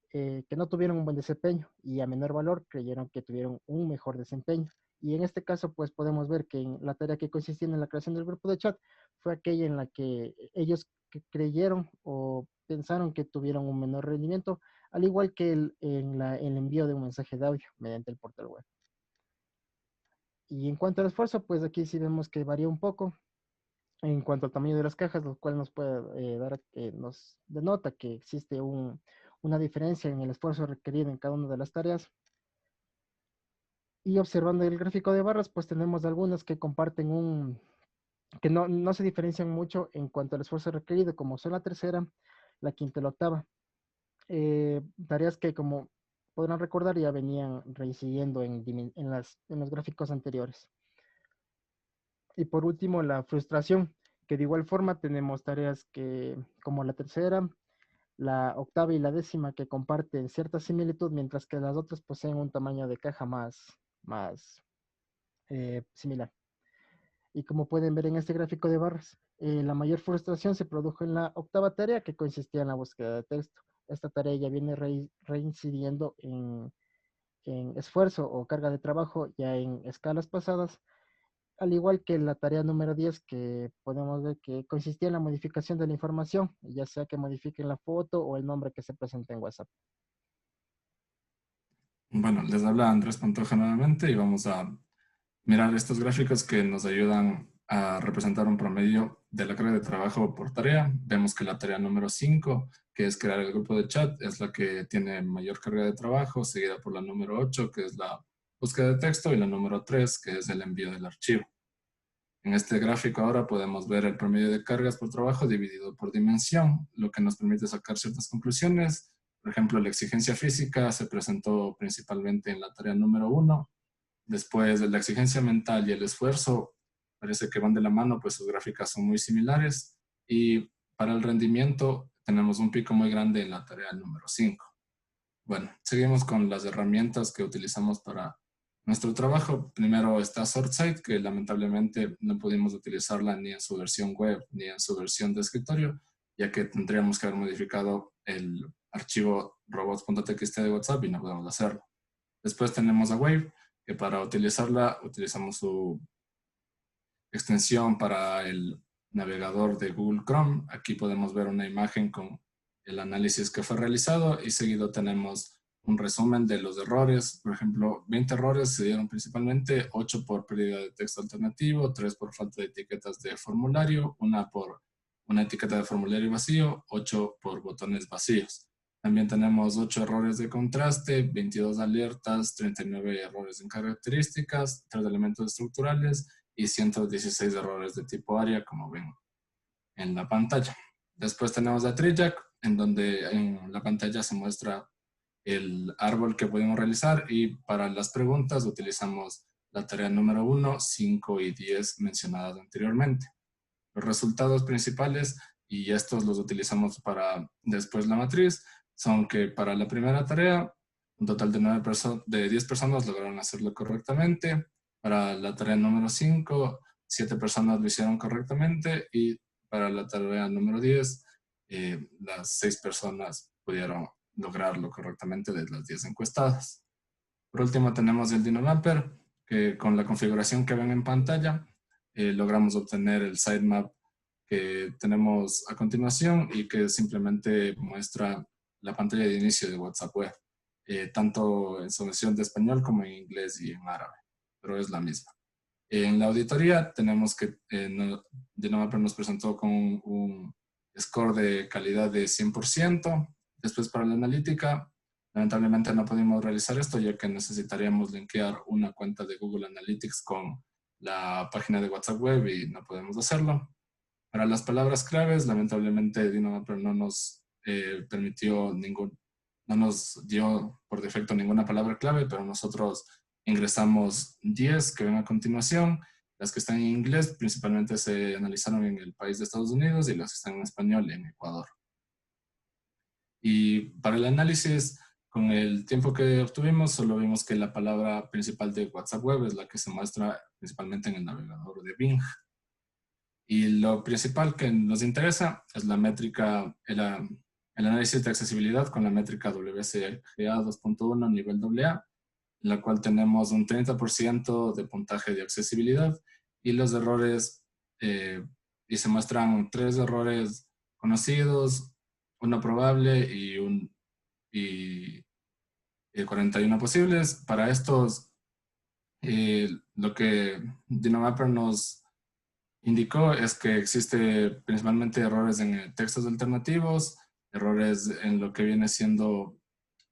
que no tuvieron un buen desempeño, y a menor valor creyeron que tuvieron un mejor desempeño. Y en este caso, pues podemos ver que en la tarea que consistía en la creación del grupo de chat fue aquella en la que ellos creyeron o pensaron que tuvieron un menor rendimiento, al igual que el envío de un mensaje de audio mediante el portal web. Y en cuanto al esfuerzo, pues aquí sí vemos que varía un poco en cuanto al tamaño de las cajas, lo cual nos puede nos denota que existe una diferencia en el esfuerzo requerido en cada una de las tareas. Y observando el gráfico de barras, pues tenemos algunas que comparten que no se diferencian mucho en cuanto al esfuerzo requerido, como son la tercera, la quinta y la octava. Tareas que, como podrán recordar, ya venían reincidiendo en los gráficos anteriores. Y por último, la frustración, que de igual forma tenemos tareas como la tercera, la octava y la décima, que comparten cierta similitud, mientras que las otras poseen un tamaño de caja más similar. Y como pueden ver en este gráfico de barras, la mayor frustración se produjo en la octava tarea, que consistía en la búsqueda de texto. Esta tarea ya viene reincidiendo en esfuerzo o carga de trabajo ya en escalas pasadas, al igual que la tarea número 10, que podemos ver que consistía en la modificación de la información, ya sea que modifiquen la foto o el nombre que se presenta en WhatsApp. Bueno, les habla Andrés Pantoja nuevamente y vamos a mirar estos gráficos que nos ayudan a representar un promedio de la carga de trabajo por tarea. Vemos que la tarea número 5, que es crear el grupo de chat, es la que tiene mayor carga de trabajo, seguida por la número 8, que es la búsqueda de texto, y la número 3, que es el envío del archivo. En este gráfico ahora podemos ver el promedio de cargas por trabajo dividido por dimensión, lo que nos permite sacar ciertas conclusiones. Por ejemplo, la exigencia física se presentó principalmente en la tarea número 1. Después de la exigencia mental y el esfuerzo, parece que van de la mano, pues sus gráficas son muy similares. Y para el rendimiento tenemos un pico muy grande en la tarea número 5. Bueno, seguimos con las herramientas que utilizamos para nuestro trabajo. Primero está SortSite, que lamentablemente no pudimos utilizarla ni en su versión web ni en su versión de escritorio, ya que tendríamos que haber modificado el archivo robots.txt de WhatsApp y no podemos hacerlo. Después tenemos a Wave, que para utilizarla utilizamos su extensión para el navegador de Google Chrome. Aquí podemos ver una imagen con el análisis que fue realizado y seguido tenemos un resumen de los errores. Por ejemplo, 20 errores se dieron principalmente, 8 por pérdida de texto alternativo, 3 por falta de etiquetas de formulario, 1 por una etiqueta de formulario vacío, 8 por botones vacíos. También tenemos 8 errores de contraste, 22 alertas, 39 errores en características, 3 elementos estructurales y 116 errores de tipo área, como ven en la pantalla. Después tenemos la TreeJack, en donde en la pantalla se muestra el árbol que podemos realizar, y para las preguntas utilizamos la tarea número 1, 5 y 10 mencionadas anteriormente. Los resultados principales, y estos los utilizamos para después la matriz, son que para la primera tarea, un total de 10 personas lograron hacerlo correctamente. Para la tarea número 5, 7 personas lo hicieron correctamente, y para la tarea número 10, las 6 personas pudieron lograrlo correctamente de las 10 encuestadas. Por último tenemos el Dynamapper, que con la configuración que ven en pantalla logramos obtener el sitemap que tenemos a continuación y que simplemente muestra la pantalla de inicio de WhatsApp Web. tanto en su versión de español como en inglés y en árabe, pero es la misma. En la auditoría tenemos que Dynamapper nos presentó con un score de calidad de 100%. Después, para la analítica, lamentablemente no pudimos realizar esto, ya que necesitaríamos linkear una cuenta de Google Analytics con la página de WhatsApp Web y no podemos hacerlo. Para las palabras claves, lamentablemente Dynamapper no nos no nos dio por defecto ninguna palabra clave, pero nosotros ingresamos 10 que ven a continuación. Las que están en inglés principalmente se analizaron en el país de Estados Unidos y las que están en español en Ecuador. Y para el análisis, con el tiempo que obtuvimos, solo vimos que la palabra principal de WhatsApp Web es la que se muestra principalmente en el navegador de Bing. Y lo principal que nos interesa es la métrica, el análisis de accesibilidad con la métrica WCAG 2.1 nivel AA, en la cual tenemos un 30% de puntaje de accesibilidad y los errores, y se muestran 3 errores conocidos, uno probable y 41 posibles. Para estos, lo que Dynamapper nos indicó es que existe principalmente errores en textos alternativos, errores en lo que viene siendo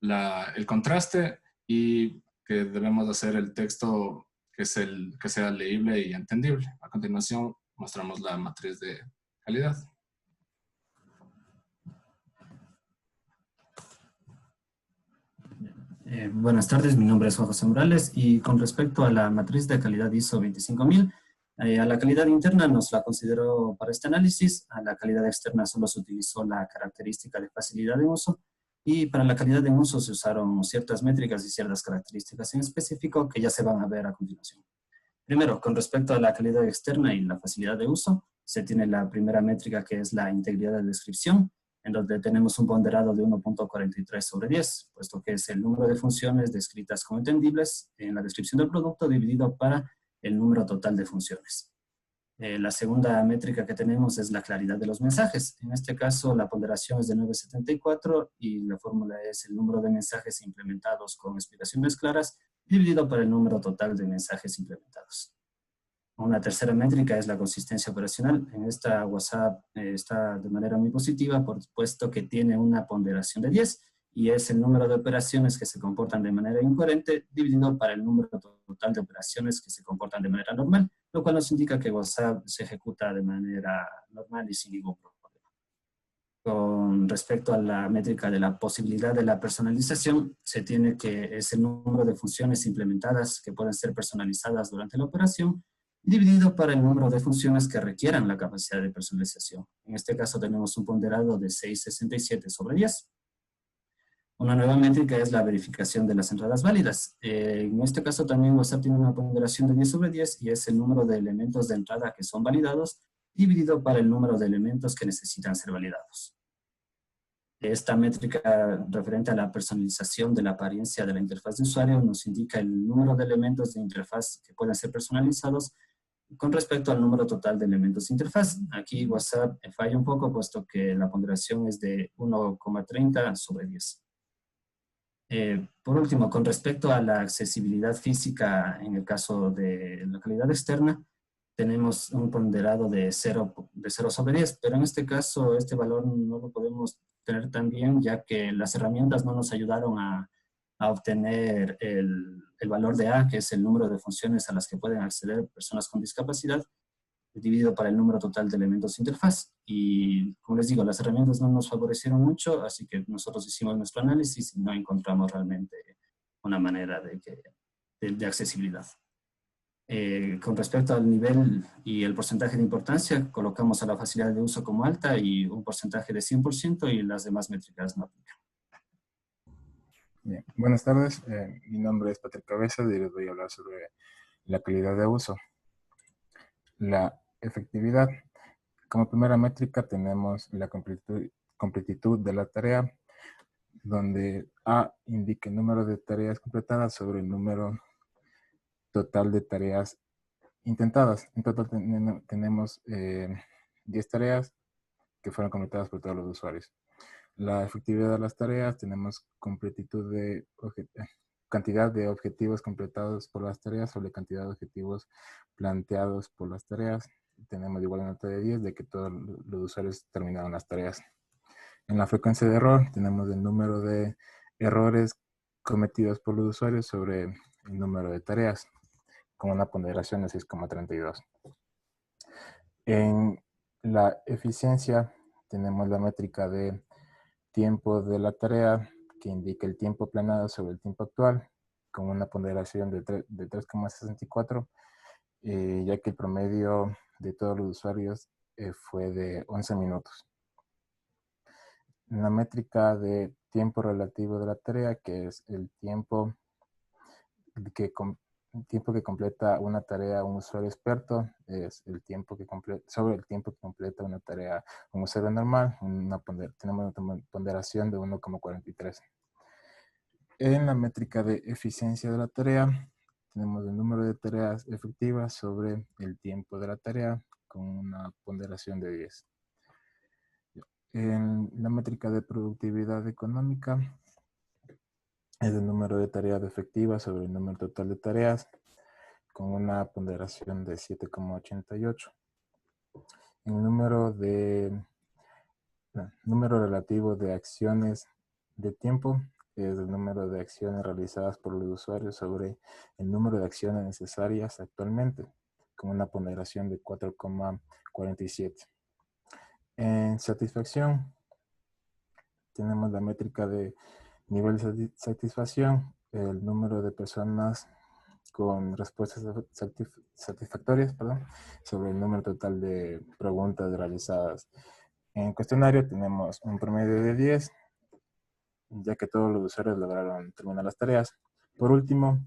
el contraste y que debemos hacer el texto que sea leíble y entendible. A continuación mostramos la matriz de calidad. Buenas tardes, mi nombre es Juan José Morales y con respecto a la matriz de calidad ISO 25000, a la calidad interna nos la consideró para este análisis, a la calidad externa solo se utilizó la característica de facilidad de uso y para la calidad de uso se usaron ciertas métricas y ciertas características en específico que ya se van a ver a continuación. Primero, con respecto a la calidad externa y la facilidad de uso, se tiene la primera métrica que es la integridad de descripción, en donde tenemos un ponderado de 1.43 sobre 10, puesto que es el número de funciones descritas como entendibles en la descripción del producto dividido para el número total de funciones. La segunda métrica que tenemos es la claridad de los mensajes. En este caso, la ponderación es de 9.74 y la fórmula es el número de mensajes implementados con explicaciones claras dividido por el número total de mensajes implementados. Una tercera métrica es la consistencia operacional. En esta WhatsApp está de manera muy positiva, por supuesto que tiene una ponderación de 10 y es el número de operaciones que se comportan de manera incoherente dividido para el número total de operaciones que se comportan de manera normal, lo cual nos indica que WhatsApp se ejecuta de manera normal y sin ningún problema. Con respecto a la métrica de la posibilidad de la personalización, se tiene que es el número de funciones implementadas que pueden ser personalizadas durante la operación, dividido para el número de funciones que requieran la capacidad de personalización. En este caso tenemos un ponderado de 6.67 sobre 10. Una nueva métrica es la verificación de las entradas válidas. En este caso también WhatsApp tiene una ponderación de 10 sobre 10 y es el número de elementos de entrada que son validados dividido para el número de elementos que necesitan ser validados. Esta métrica referente a la personalización de la apariencia de la interfaz de usuario nos indica el número de elementos de interfaz que pueden ser personalizados con respecto al número total de elementos de interfaz. Aquí WhatsApp falla un poco puesto que la ponderación es de 1.30 sobre 10. Por último, con respecto a la accesibilidad física en el caso de la calidad externa, tenemos un ponderado de 0 sobre 10, pero en este caso este valor no lo podemos tener tan bien ya que las herramientas no nos ayudaron a obtener el valor de A, que es el número de funciones a las que pueden acceder personas con discapacidad, dividido para el número total de elementos de interfaz. Y como les digo, las herramientas no nos favorecieron mucho, así que nosotros hicimos nuestro análisis y no encontramos realmente una manera de accesibilidad. Con respecto al nivel y el porcentaje de importancia, colocamos a la facilidad de uso como alta y un porcentaje de 100% y las demás métricas no aplican. Bien. Buenas tardes, mi nombre es Patrick Cabeza y les voy a hablar sobre la calidad de uso. La efectividad. Como primera métrica tenemos la completitud de la tarea, donde A indica el número de tareas completadas sobre el número total de tareas intentadas. En total tenemos 10 tareas que fueron completadas por todos los usuarios. La efectividad de las tareas, tenemos completitud de cantidad de objetivos completados por las tareas sobre cantidad de objetivos planteados por las tareas. Tenemos igual nota de 10 de que todos los usuarios terminaron las tareas. En la frecuencia de error tenemos el número de errores cometidos por los usuarios sobre el número de tareas, con una ponderación de 6,32. En la eficiencia tenemos la métrica de tiempo de la tarea, que indica el tiempo planeado sobre el tiempo actual, con una ponderación de 3,64, ya que el promedio de todos los usuarios fue de 11 minutos. La métrica de tiempo relativo de la tarea, que es el tiempo que completa una tarea un usuario experto, es el tiempo que sobre el tiempo que completa una tarea un usuario normal. Tenemos una ponderación de 1,43. En la métrica de eficiencia de la tarea, tenemos el número de tareas efectivas sobre el tiempo de la tarea, con una ponderación de 10. En la métrica de productividad económica, es el número de tareas efectivas sobre el número total de tareas, con una ponderación de 7,88. El número relativo de acciones de tiempo es el número de acciones realizadas por los usuarios sobre el número de acciones necesarias actualmente, con una ponderación de 4,47. En satisfacción, tenemos la métrica de nivel de satisfacción, el número de personas con respuestas satisfactorias, sobre el número total de preguntas realizadas. En cuestionario tenemos un promedio de 10, ya que todos los usuarios lograron terminar las tareas. Por último,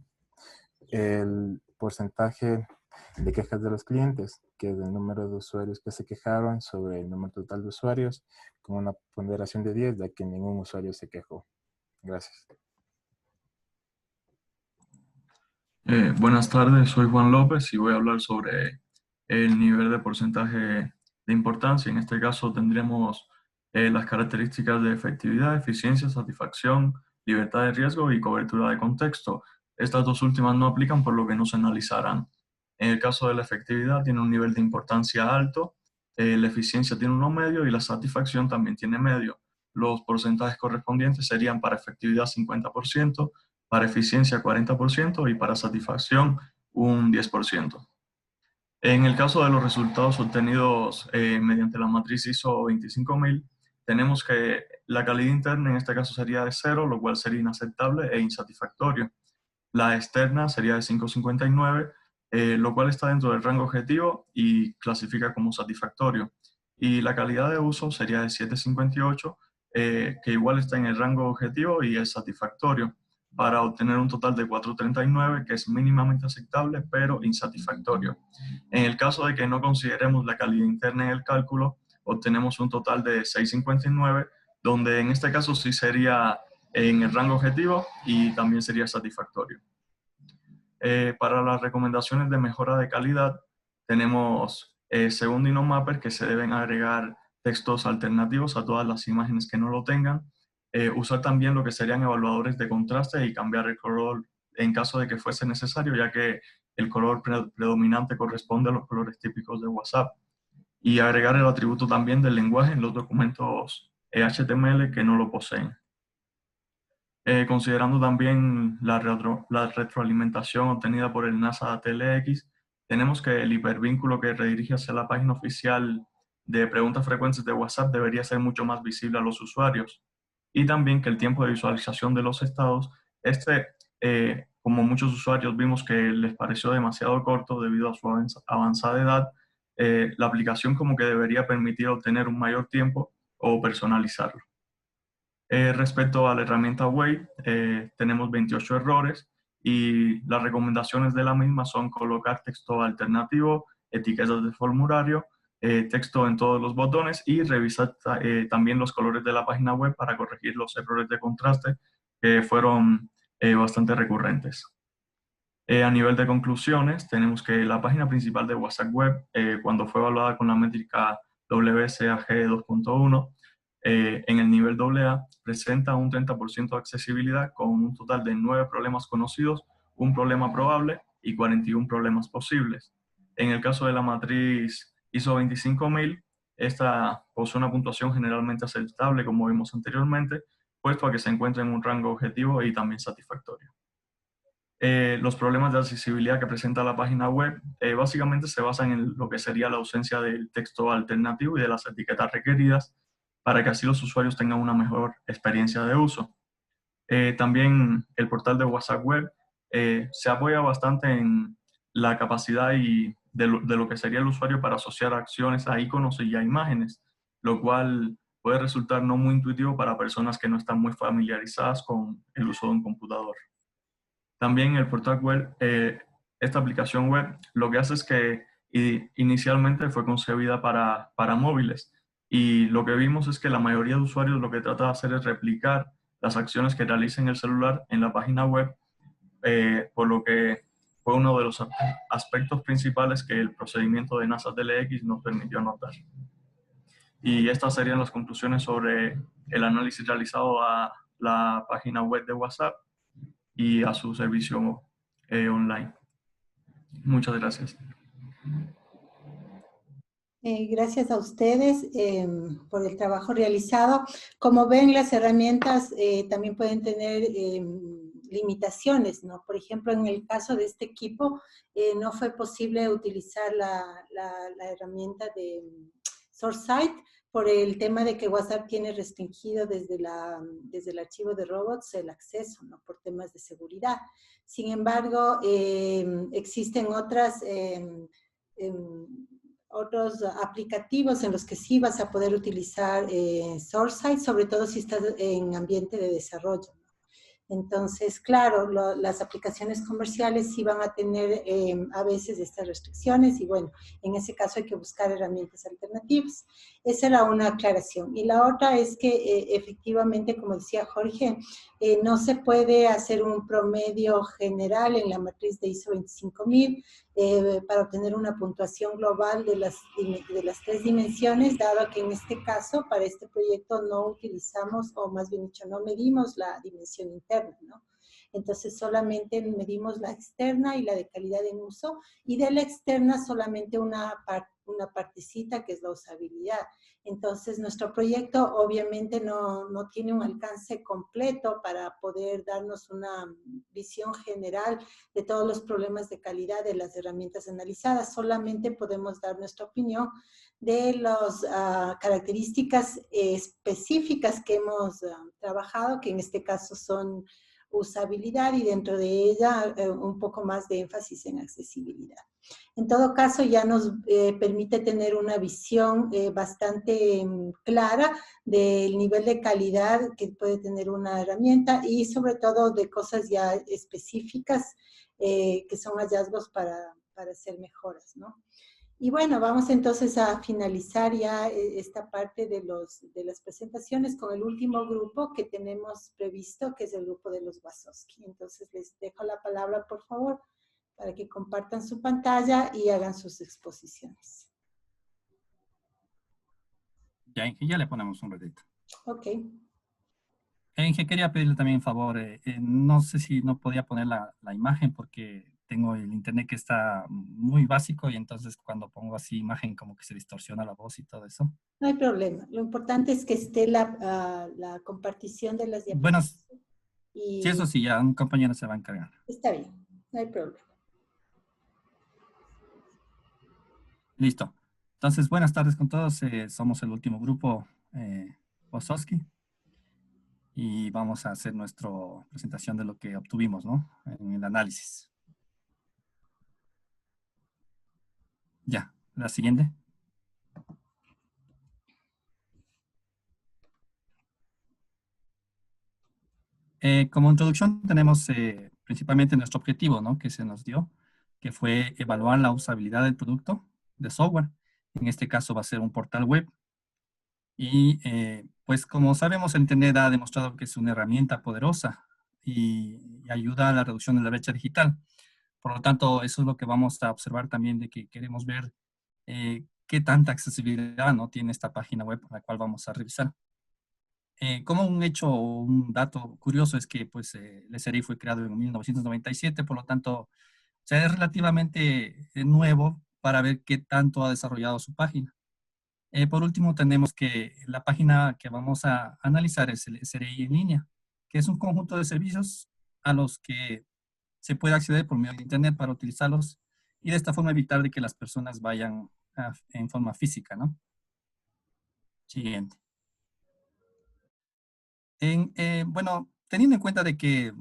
el porcentaje de quejas de los clientes, que es el número de usuarios que se quejaron sobre el número total de usuarios, con una ponderación de 10, ya que ningún usuario se quejó. Gracias. Buenas tardes, soy Juan López y voy a hablar sobre el nivel de porcentaje de importancia. En este caso tendremos las características de efectividad, eficiencia, satisfacción, libertad de riesgo y cobertura de contexto. Estas dos últimas no aplican, por lo que no se analizarán. En el caso de la efectividad tiene un nivel de importancia alto, la eficiencia tiene uno medio y la satisfacción también tiene medio. Los porcentajes correspondientes serían para efectividad 50%, para eficiencia 40% y para satisfacción un 10%. En el caso de los resultados obtenidos mediante la matriz ISO 25000, tenemos que la calidad interna en este caso sería de 0, lo cual sería inaceptable e insatisfactorio. La externa sería de 5,59, lo cual está dentro del rango objetivo y clasifica como satisfactorio. Y la calidad de uso sería de 7,58, que igual está en el rango objetivo y es satisfactorio, para obtener un total de 4,39, que es mínimamente aceptable, pero insatisfactorio. En el caso de que no consideremos la calidad interna en el cálculo, obtenemos un total de 6,59, donde en este caso sí sería en el rango objetivo y también sería satisfactorio. Para las recomendaciones de mejora de calidad, tenemos, según DynoMapper, que se deben agregar textos alternativos a todas las imágenes que no lo tengan, usar también lo que serían evaluadores de contraste y cambiar el color en caso de que fuese necesario, ya que el color predominante corresponde a los colores típicos de WhatsApp, y agregar el atributo también del lenguaje en los documentos HTML que no lo poseen. Considerando también la retroalimentación obtenida por el NASA TLX, tenemos que el hipervínculo que redirige hacia la página oficial de preguntas frecuentes de WhatsApp debería ser mucho más visible a los usuarios. Y también que el tiempo de visualización de los estados, como muchos usuarios vimos que les pareció demasiado corto debido a su avanzada edad, la aplicación como que debería permitir obtener un mayor tiempo o personalizarlo. Respecto a la herramienta Wave, tenemos 28 errores y las recomendaciones de la misma son colocar texto alternativo, etiquetas de formulario, texto en todos los botones y revisar también los colores de la página web para corregir los errores de contraste que fueron bastante recurrentes. A nivel de conclusiones, tenemos que la página principal de WhatsApp Web, cuando fue evaluada con la métrica WCAG 2.1, en el nivel AA presenta un 30% de accesibilidad con un total de 9 problemas conocidos, un problema probable y 41 problemas posibles. En el caso de la matriz ISO 25000, esta posee una puntuación generalmente aceptable, como vimos anteriormente, puesto a que se encuentra en un rango objetivo y también satisfactorio. Los problemas de accesibilidad que presenta la página web básicamente se basan en lo que sería la ausencia del texto alternativo y de las etiquetas requeridas para que así los usuarios tengan una mejor experiencia de uso. También el portal de WhatsApp web se apoya bastante en la capacidad y de lo que sería el usuario para asociar acciones a iconos y a imágenes, lo cual puede resultar no muy intuitivo para personas que no están muy familiarizadas con el uso de un computador. También el portal web, esta aplicación web, lo que hace es que inicialmente fue concebida para móviles, y lo que vimos es que la mayoría de usuarios lo que trata de hacer es replicar las acciones que realiza en el celular en la página web, por lo que fue uno de los aspectos principales que el procedimiento de NASA TLX nos permitió notar. Y estas serían las conclusiones sobre el análisis realizado a la página web de WhatsApp y a su servicio online. Muchas gracias. Gracias a ustedes por el trabajo realizado. Como ven, las herramientas también pueden tener limitaciones, ¿no? Por ejemplo, en el caso de este equipo, no fue posible utilizar la herramienta de SourceSite por el tema de que WhatsApp tiene restringido desde el archivo de robots el acceso, ¿no? Por temas de seguridad. Sin embargo, existen otros aplicativos en los que sí vas a poder utilizar SourceSite, sobre todo si estás en ambiente de desarrollo. Entonces, claro, las aplicaciones comerciales sí van a tener a veces estas restricciones y bueno, en ese caso hay que buscar herramientas alternativas. Esa era una aclaración. Y la otra es que efectivamente, como decía Jorge, no se puede hacer un promedio general en la matriz de ISO 25000 para obtener una puntuación global de las 3 dimensiones, dado que en este caso, para este proyecto no utilizamos, o más bien dicho, no medimos la dimensión interna, ¿no? Entonces solamente medimos la externa y la de calidad en uso, y de la externa solamente una partecita que es la usabilidad. Entonces nuestro proyecto obviamente no tiene un alcance completo para poder darnos una visión general de todos los problemas de calidad de las herramientas analizadas. Solamente podemos dar nuestra opinión de las características específicas que hemos trabajado, que en este caso son usabilidad y dentro de ella un poco más de énfasis en accesibilidad. En todo caso, ya nos permite tener una visión bastante clara del nivel de calidad que puede tener una herramienta y sobre todo de cosas ya específicas que son hallazgos para hacer mejoras, ¿no? Y bueno, vamos entonces a finalizar ya esta parte de las presentaciones con el último grupo que tenemos previsto, que es el grupo de los Wazowski. Entonces les dejo la palabra, por favor, para que compartan su pantalla y hagan sus exposiciones. Ya, Inge, ya le ponemos un ratito. Ok. Inge, quería pedirle también un favor. No sé si no podía poner la imagen porque tengo el internet que está muy básico y entonces cuando pongo así imagen como que se distorsiona la voz y todo eso. No hay problema. Lo importante es que esté la compartición de las diapositivas. Bueno, sí, eso sí, ya un compañero se va a encargar. Está bien, no hay problema. Listo. Entonces, buenas tardes con todos. Somos el último grupo Wazowski y vamos a hacer nuestra presentación de lo que obtuvimos, ¿no? En el análisis. Ya, la siguiente. Como introducción tenemos principalmente nuestro objetivo, ¿no? Que se nos dio, que fue evaluar la usabilidad del producto de software. En este caso va a ser un portal web. Y pues como sabemos, el Internet ha demostrado que es una herramienta poderosa y ayuda a la reducción de la brecha digital. Por lo tanto, eso es lo que vamos a observar también, de que queremos ver qué tanta accesibilidad no tiene esta página web, la cual vamos a revisar. Como un hecho o un dato curioso es que pues, el SRI fue creado en 1997, por lo tanto, o sea, es relativamente nuevo para ver qué tanto ha desarrollado su página. Por último, tenemos que la página que vamos a analizar es el SRI en línea, que es un conjunto de servicios a los que se puede acceder por medio de Internet para utilizarlos y de esta forma evitar de que las personas vayan en forma física, ¿no? Siguiente. Bueno, teniendo en cuenta de que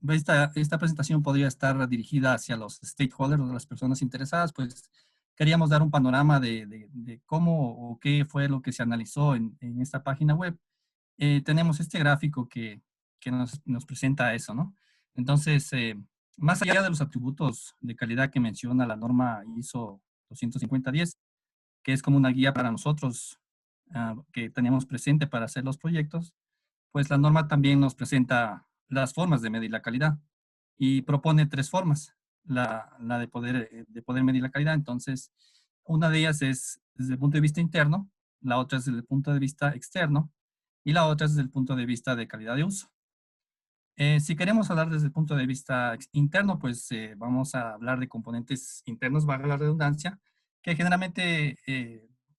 esta presentación podría estar dirigida hacia los stakeholders o las personas interesadas, pues queríamos dar un panorama de cómo o qué fue lo que se analizó en esta página web. Tenemos este gráfico que nos presenta eso, ¿no? Entonces, más allá de los atributos de calidad que menciona la norma ISO 25010, que es como una guía para nosotros que teníamos presente para hacer los proyectos, pues la norma también nos presenta las formas de medir la calidad y propone 3 formas, la de poder medir la calidad. Entonces, una de ellas es desde el punto de vista interno, la otra es desde el punto de vista externo y la otra es desde el punto de vista de calidad de uso. Si queremos hablar desde el punto de vista interno, pues vamos a hablar de componentes internos, valga la redundancia, que generalmente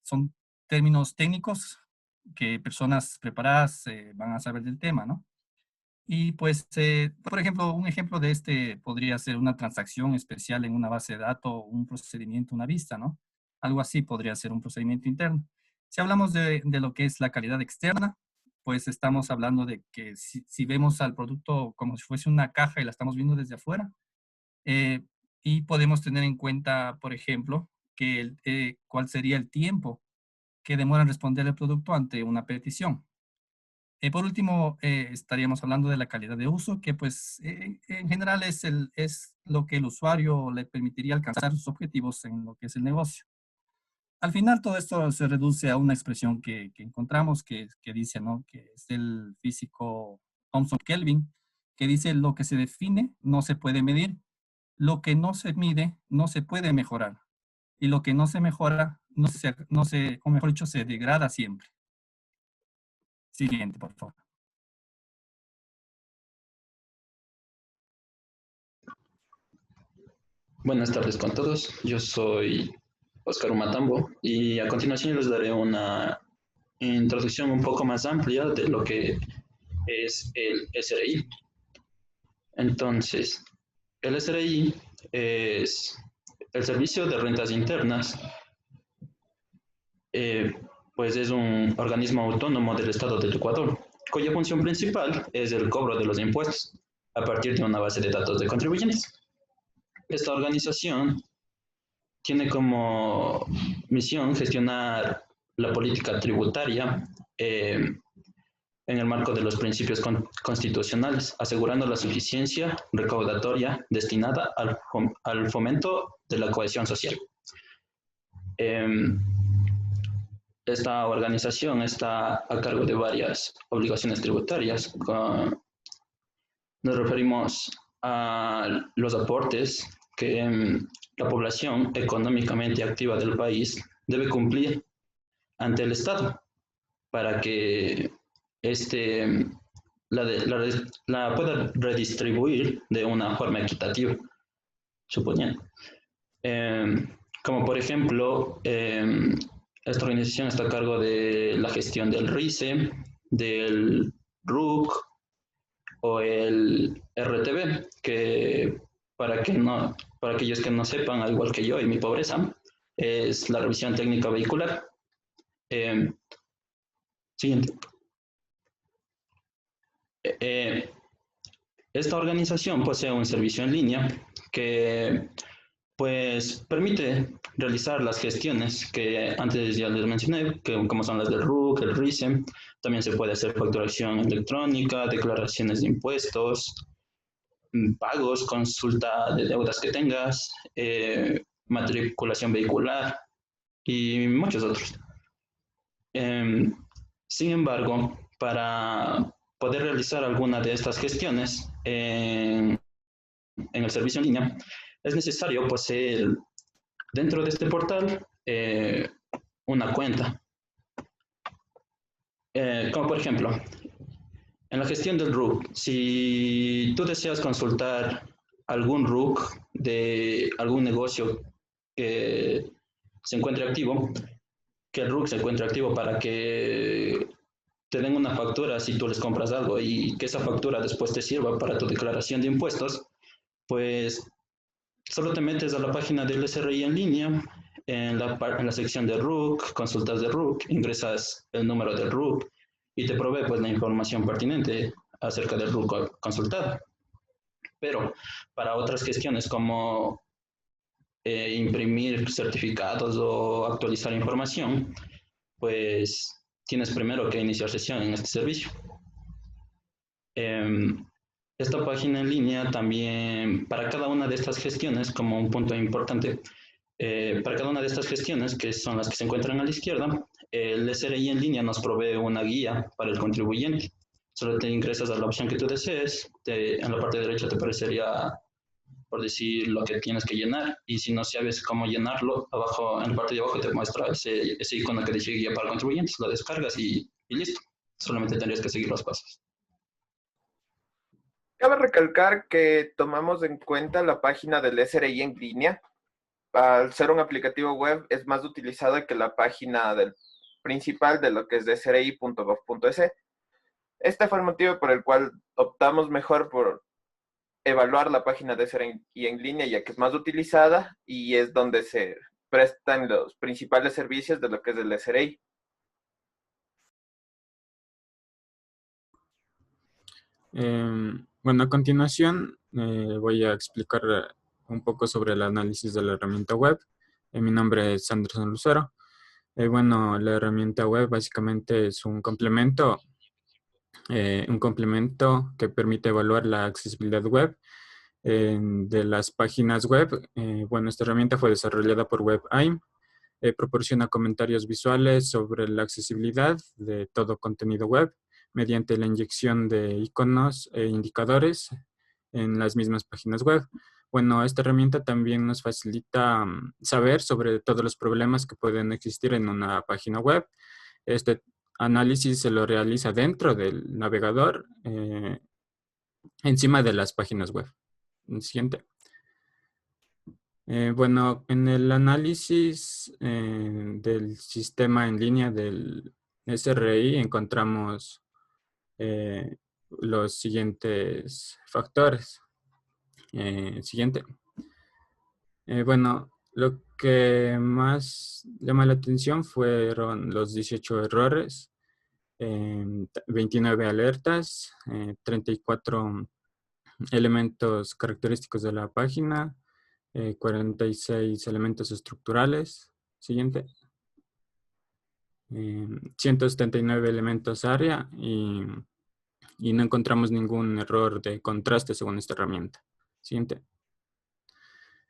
son términos técnicos que personas preparadas van a saber del tema, ¿no? Y pues, por ejemplo, un ejemplo de este podría ser una transacción especial en una base de datos, un procedimiento, una vista, ¿no? Algo así podría ser un procedimiento interno. Si hablamos de lo que es la calidad externa, pues estamos hablando de que si vemos al producto como si fuese una caja y la estamos viendo desde afuera, y podemos tener en cuenta, por ejemplo, que cuál sería el tiempo que demora en responder el producto ante una petición. Por último, estaríamos hablando de la calidad de uso, que pues en general es lo que el usuario le permitiría alcanzar sus objetivos en lo que es el negocio. Al final todo esto se reduce a una expresión que encontramos que dice, ¿no? Que es el físico Thomson Kelvin, que dice lo que se define no se puede medir, lo que no se mide no se puede mejorar y lo que no se mejora o mejor dicho, se degrada siempre. Siguiente, por favor. Buenas tardes con todos. Yo soy Óscar Humatambo y a continuación les daré una introducción un poco más amplia de lo que es el SRI. Entonces, el SRI es el Servicio de Rentas Internas, pues es un organismo autónomo del Estado del Ecuador, cuya función principal es el cobro de los impuestos a partir de una base de datos de contribuyentes. Esta organización tiene como misión gestionar la política tributaria en el marco de los principios constitucionales, asegurando la suficiencia recaudatoria destinada al fomento de la cohesión social. Esta organización está a cargo de varias obligaciones tributarias. Nos referimos a los aportes que la población económicamente activa del país debe cumplir ante el Estado para que la pueda redistribuir de una forma equitativa, suponiendo. Como por ejemplo, esta organización está a cargo de la gestión del RICE, del RUC o el RTV, que para aquellos que no sepan, al igual que yo y mi pobreza, es la revisión técnica vehicular. Siguiente. Esta organización posee un servicio en línea que pues permite realizar las gestiones que antes ya les mencioné, como son las del RUC, el RICE. También se puede hacer facturación electrónica, declaraciones de impuestos, pagos, consulta de deudas que tengas, matriculación vehicular y muchos otros. Sin embargo, para poder realizar alguna de estas gestiones en el servicio en línea, es necesario poseer dentro de este portal una cuenta. como por ejemplo, en la gestión del RUC, si tú deseas consultar algún RUC de algún negocio que se encuentre activo, que el RUC se encuentre activo para que te den una factura si tú les compras algo y que esa factura después te sirva para tu declaración de impuestos, pues solo te metes a la página del SRI en línea, en la sección de RUC, consultas de RUC, ingresas el número del RUC y te provee pues la información pertinente acerca del RUC consultado. Pero para otras gestiones como imprimir certificados o actualizar información, pues tienes primero que iniciar sesión en este servicio. Esta página en línea también, para cada una de estas gestiones, como un punto importante, para cada una de estas gestiones, que son las que se encuentran a la izquierda, el SRI en línea nos provee una guía para el contribuyente. Solo te ingresas a la opción que tú desees, en la parte derecha te aparecería, por decir, lo que tienes que llenar, y si no sabes cómo llenarlo, abajo, en la parte de abajo te muestra ese icono que dice guía para contribuyentes, lo descargas y listo. Solamente tendrías que seguir los pasos. Cabe recalcar que tomamos en cuenta la página del SRI en línea. Al ser un aplicativo web es más utilizada que la página principal de lo que es de sri.gov.es. Este fue el motivo por el cual optamos mejor por evaluar la página de SRI en línea, ya que es más utilizada y es donde se prestan los principales servicios de lo que es el SRI. Bueno, a continuación voy a explicar un poco sobre el análisis de la herramienta web. Mi nombre es Anderson Lucero. Bueno, la herramienta web básicamente es un complemento que permite evaluar la accesibilidad web de las páginas web. Bueno, esta herramienta fue desarrollada por WebAIM. Proporciona comentarios visuales sobre la accesibilidad de todo contenido web mediante la inyección de iconos e indicadores en las mismas páginas web. Bueno, esta herramienta también nos facilita saber sobre todos los problemas que pueden existir en una página web. Este análisis se lo realiza dentro del navegador, encima de las páginas web. Siguiente. Bueno, en el análisis del sistema en línea del SRI encontramos los siguientes factores. Siguiente. Bueno, lo que más llama la atención fueron los 18 errores, 29 alertas, 34 elementos característicos de la página, 46 elementos estructurales. Siguiente. 179 elementos área y no encontramos ningún error de contraste según esta herramienta. Siguiente.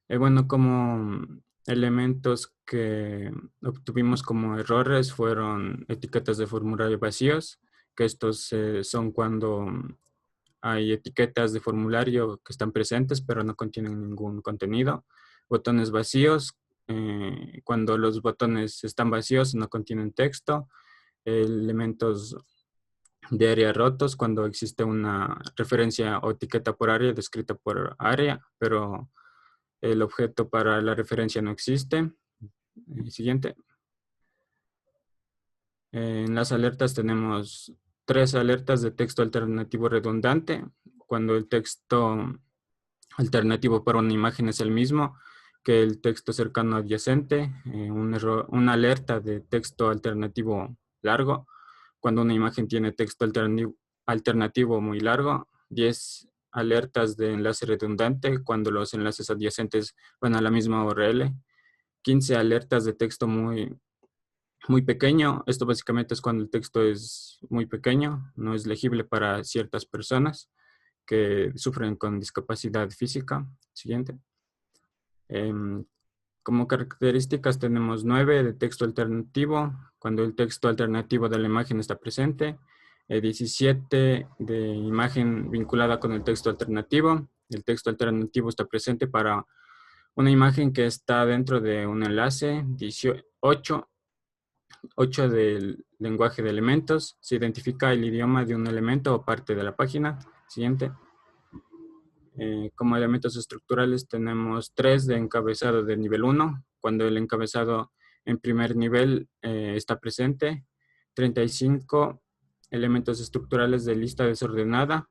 Bueno, como elementos que obtuvimos como errores fueron etiquetas de formulario vacíos, que estos son cuando hay etiquetas de formulario que están presentes pero no contienen ningún contenido. Botones vacíos, cuando los botones están vacíos no contienen texto. Elementos de área rotos, cuando existe una referencia o etiqueta por área descrita por área, pero el objeto para la referencia no existe. Siguiente. En las alertas tenemos 3 alertas de texto alternativo redundante. Cuando el texto alternativo para una imagen es el mismo que el texto cercano adyacente. Una alerta de texto alternativo largo. Cuando una imagen tiene texto alternativo muy largo. 10 alertas de enlace redundante cuando los enlaces adyacentes van a la misma URL. 15 alertas de texto muy pequeño. Esto básicamente es cuando el texto es muy pequeño, no es legible para ciertas personas que sufren con discapacidad física. Siguiente. Como características tenemos 9 de texto alternativo, cuando el texto alternativo de la imagen está presente. 17 de imagen vinculada con el texto alternativo. El texto alternativo está presente para una imagen que está dentro de un enlace. 18 8 del lenguaje de elementos. Se identifica el idioma de un elemento o parte de la página. Siguiente. Como elementos estructurales tenemos 3 de encabezado de nivel 1, cuando el encabezado en primer nivel está presente. 35 elementos estructurales de lista desordenada.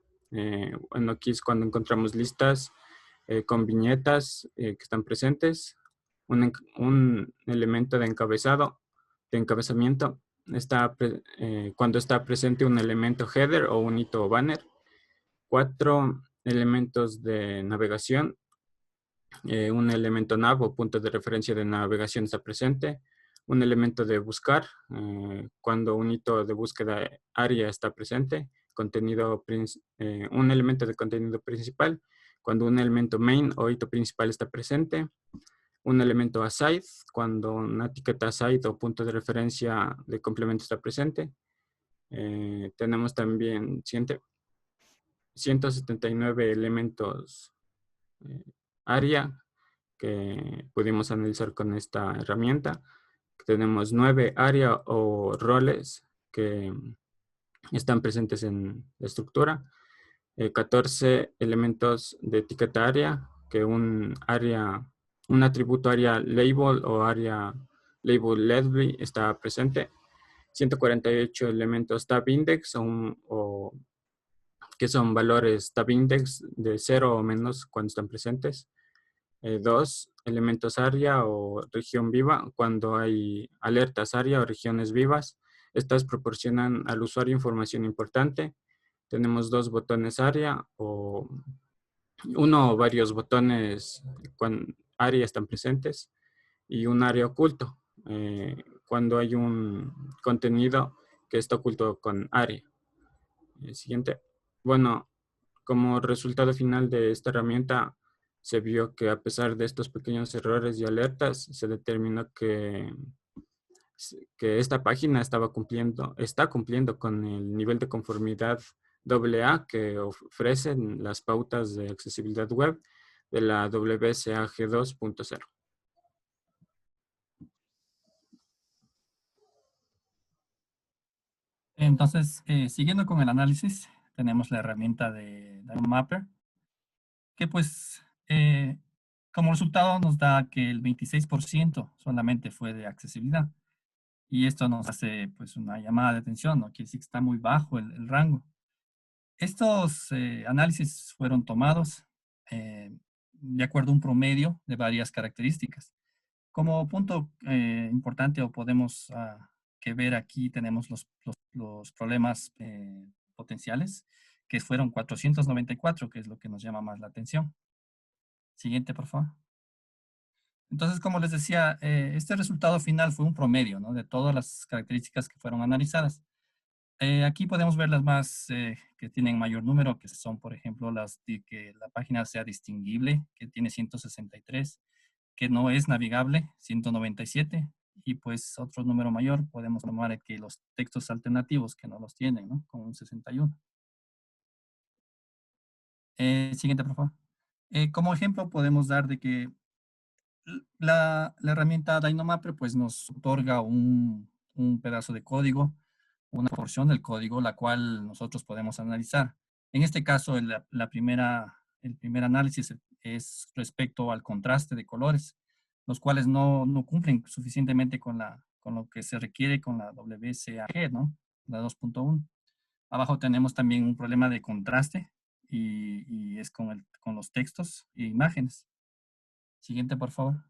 Bueno, aquí es cuando encontramos listas con viñetas que están presentes. Un elemento de encabezamiento está cuando está presente un elemento header o un hito o banner. 4 elementos de navegación. Un elemento nav o punto de referencia de navegación está presente. Un elemento de buscar, cuando un hito de búsqueda área está presente. Un elemento de contenido principal, cuando un elemento main o hito principal está presente. Un elemento aside, cuando una etiqueta aside o punto de referencia de complemento está presente. Tenemos también, siguiente, 179 elementos área que pudimos analizar con esta herramienta. Tenemos 9 área o roles que están presentes en la estructura. 14 elementos de etiqueta área, que un atributo área label o área label Leslie está presente. 148 elementos tab index que son valores tab index de 0 o menos cuando están presentes. 2 elementos área o región viva, cuando hay alertas área o regiones vivas. Estas proporcionan al usuario información importante. Tenemos 2 botones área o uno o varios botones cuando área están presentes y un área oculto cuando hay un contenido que está oculto con área. Siguiente. Bueno, como resultado final de esta herramienta se vio que a pesar de estos pequeños errores y alertas, se determinó que esta página está cumpliendo con el nivel de conformidad AA que ofrecen las pautas de accesibilidad web de la WCAG 2.0. Entonces, siguiendo con el análisis, tenemos la herramienta de Dynamapper, que pues como resultado nos da que el 26% solamente fue de accesibilidad. Y esto nos hace pues una llamada de atención, ¿no? Quiere decir que está muy bajo el rango. Estos análisis fueron tomados de acuerdo a un promedio de varias características. Como punto importante o podemos que ver aquí tenemos los problemas potenciales, que fueron 494, que es lo que nos llama más la atención. Siguiente, por favor. Entonces, como les decía, este resultado final fue un promedio, ¿no? De todas las características que fueron analizadas. Aquí podemos ver las más que tienen mayor número, que son, por ejemplo, las de que la página sea distinguible, que tiene 163, que no es navegable, 197, y pues otro número mayor podemos tomar que los textos alternativos que no los tienen, ¿no? Con un 61. Siguiente, por favor. Como ejemplo podemos dar de que la herramienta Dynamapper pues nos otorga un pedazo de código, una porción del código, la cual nosotros podemos analizar. En este caso, el primer análisis es respecto al contraste de colores, los cuales no cumplen suficientemente con lo que se requiere con la WCAG, ¿no? La 2.1. Abajo tenemos también un problema de contraste y es con los textos e imágenes. Siguiente, por favor.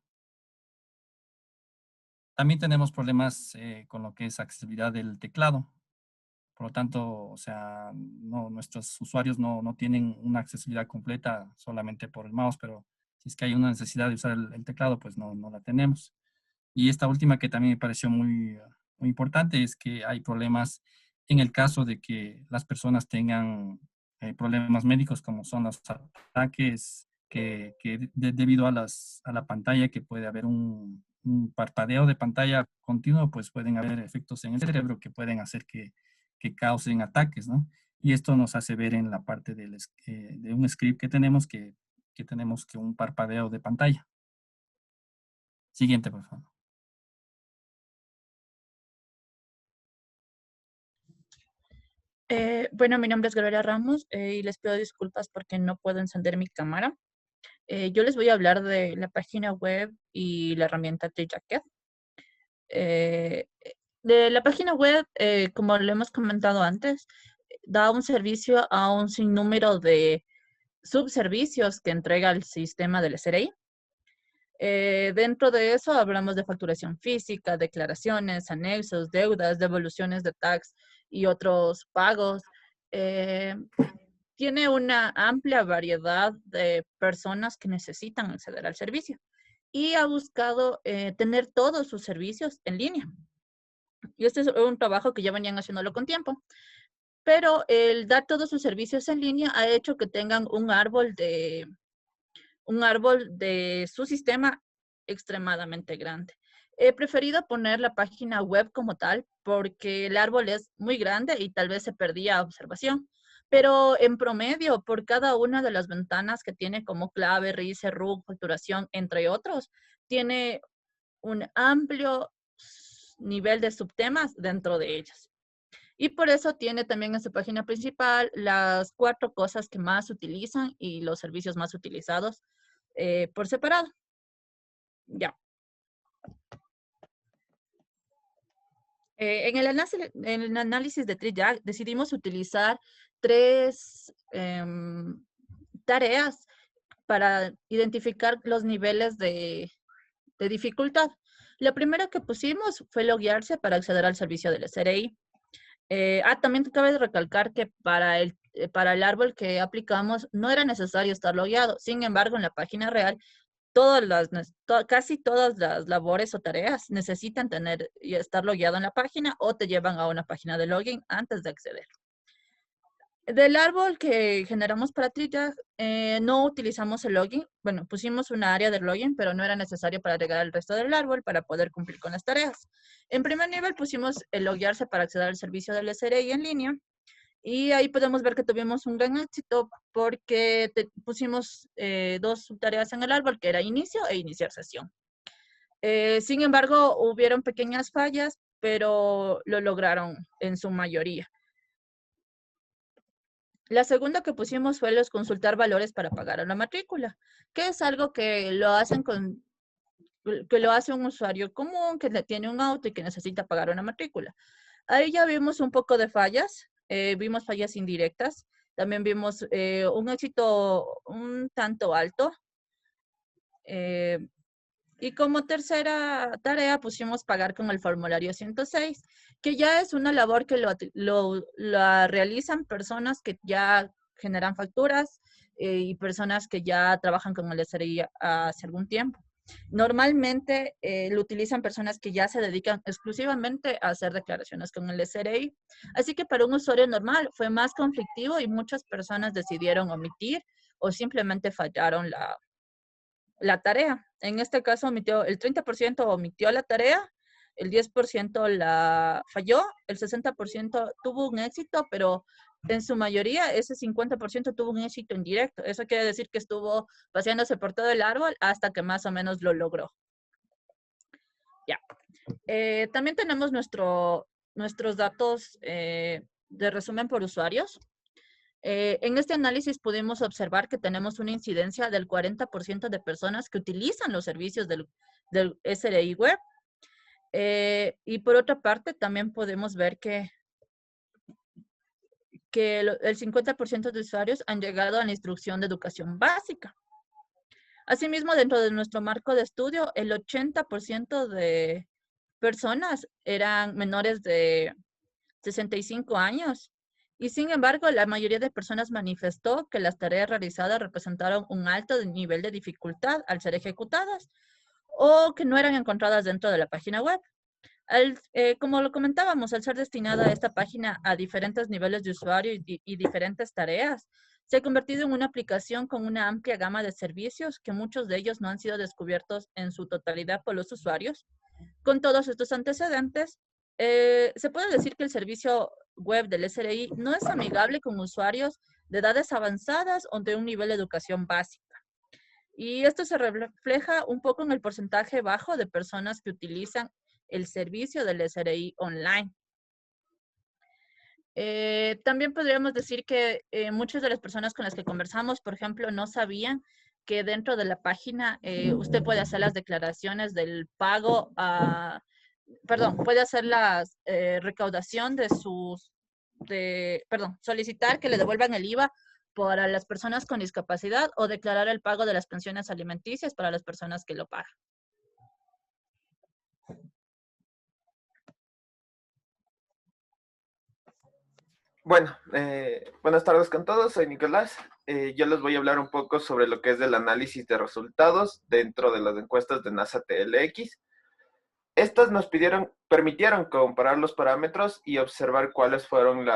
También tenemos problemas con lo que es accesibilidad del teclado. Por lo tanto, o sea, nuestros usuarios no tienen una accesibilidad completa solamente por el mouse, pero si es que hay una necesidad de usar el teclado, pues no la tenemos. Y esta última que también me pareció muy importante es que hay problemas en el caso de que las personas tengan problemas médicos como son los ataques debido a la pantalla, que puede haber un parpadeo de pantalla continuo, pues pueden haber efectos en el cerebro que pueden hacer que causen ataques, ¿no? Y esto nos hace ver en la parte de un script que tenemos que tenemos que un parpadeo de pantalla. Siguiente, por favor. Bueno, mi nombre es Gloria Ramos y les pido disculpas porque no puedo encender mi cámara. Yo les voy a hablar de la página web y la herramienta TreeJacket. De la página web, como lo hemos comentado antes, da un servicio a un sinnúmero de subservicios que entrega el sistema del SRI. Dentro de eso hablamos de facturación física, declaraciones, anexos, deudas, devoluciones de tax y otros pagos. Tiene una amplia variedad de personas que necesitan acceder al servicio y ha buscado tener todos sus servicios en línea. Y este es un trabajo que ya venían haciéndolo con tiempo. Pero el dar todos sus servicios en línea ha hecho que tengan un árbol de su sistema extremadamente grande. He preferido poner la página web como tal porque el árbol es muy grande y tal vez se perdía observación. Pero en promedio, por cada una de las ventanas que tiene como clave, RICE, RUC, facturación, entre otros, tiene un amplio nivel de subtemas dentro de ellas. Y por eso tiene también en su página principal las 4 cosas que más se utilizan y los servicios más utilizados por separado. Ya. En el análisis de TreeJacket decidimos utilizar 3 tareas para identificar los niveles de dificultad. La primera que pusimos fue loguearse para acceder al servicio del SRI. También cabe recalcar que para el árbol que aplicamos no era necesario estar logueado. Sin embargo, en la página real, casi todas las labores o tareas necesitan tener y estar logueado en la página o te llevan a una página de login antes de acceder. Del árbol que generamos para TreeJacket, no utilizamos el login. Bueno, pusimos una área de login, pero no era necesario para agregar el resto del árbol para poder cumplir con las tareas. En primer nivel pusimos el loguearse para acceder al servicio del SRI en línea. Y ahí podemos ver que tuvimos un gran éxito porque pusimos 2 subtareas en el árbol, que era inicio e iniciar sesión. Sin embargo, hubieron pequeñas fallas, pero lo lograron en su mayoría. La segunda que pusimos fue los consultar valores para pagar una matrícula, que es algo que lo hace un usuario común que tiene un auto y que necesita pagar una matrícula. Ahí ya vimos un poco de fallas, vimos fallas indirectas, también vimos un éxito un tanto alto. Y como tercera tarea pusimos pagar con el formulario 106, que ya es una labor que la realizan personas que ya generan facturas y personas que ya trabajan con el SRI hace algún tiempo. Normalmente lo utilizan personas que ya se dedican exclusivamente a hacer declaraciones con el SRI. Así que para un usuario normal fue más conflictivo y muchas personas decidieron omitir o simplemente fallaron la tarea. En este caso, el 30% omitió la tarea, el 10% la falló, el 60% tuvo un éxito, pero en su mayoría ese 50% tuvo un éxito indirecto. Eso quiere decir que estuvo paseándose por todo el árbol hasta que más o menos lo logró. Ya. También tenemos nuestros datos de resumen por usuarios. En este análisis pudimos observar que tenemos una incidencia del 40% de personas que utilizan los servicios del SRI Web. Y por otra parte, también podemos ver que el 50% de usuarios han llegado a la instrucción de educación básica. Asimismo, dentro de nuestro marco de estudio, el 80% de personas eran menores de 65 años. Y sin embargo, la mayoría de personas manifestó que las tareas realizadas representaron un alto nivel de dificultad al ser ejecutadas o que no eran encontradas dentro de la página web. Como lo comentábamos, al ser destinada esta página a diferentes niveles de usuario y diferentes tareas, se ha convertido en una aplicación con una amplia gama de servicios que muchos de ellos no han sido descubiertos en su totalidad por los usuarios. Con todos estos antecedentes, se puede decir que el servicio web del SRI no es amigable con usuarios de edades avanzadas o de un nivel de educación básica. Y esto se refleja un poco en el porcentaje bajo de personas que utilizan el servicio del SRI online. También podríamos decir que muchas de las personas con las que conversamos, por ejemplo, no sabían que dentro de la página usted puede hacer las declaraciones del pago perdón, puede hacer la recaudación de solicitar que le devuelvan el IVA para las personas con discapacidad o declarar el pago de las pensiones alimenticias para las personas que lo pagan. Bueno, buenas tardes con todos, soy Nicolás. Yo les voy a hablar un poco sobre lo que es el análisis de resultados dentro de las encuestas de NASA TLX. Estas nos permitieron comparar los parámetros y observar cuáles fueron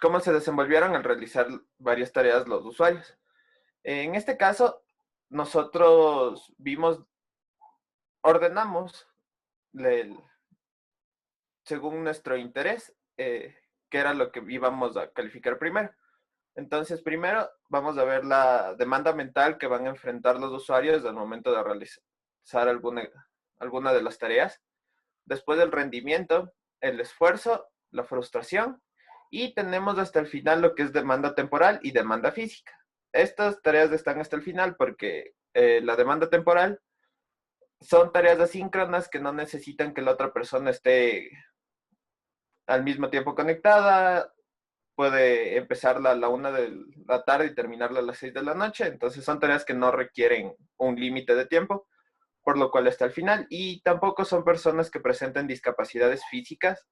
cómo se desenvolvieron al realizar varias tareas los usuarios. En este caso, nosotros ordenamos según nuestro interés, qué era lo que íbamos a calificar primero. Entonces, primero vamos a ver la demanda mental que van a enfrentar los usuarios al momento de realizar alguna de las tareas. Después el rendimiento, el esfuerzo, la frustración, y tenemos hasta el final lo que es demanda temporal y demanda física. Estas tareas están hasta el final porque la demanda temporal son tareas asíncronas que no necesitan que la otra persona esté al mismo tiempo conectada, puede empezarla a la 1 de la tarde y terminarla a las 6 de la noche, entonces son tareas que no requieren un límite de tiempo, por lo cual está al final, y tampoco son personas que presenten discapacidades físicas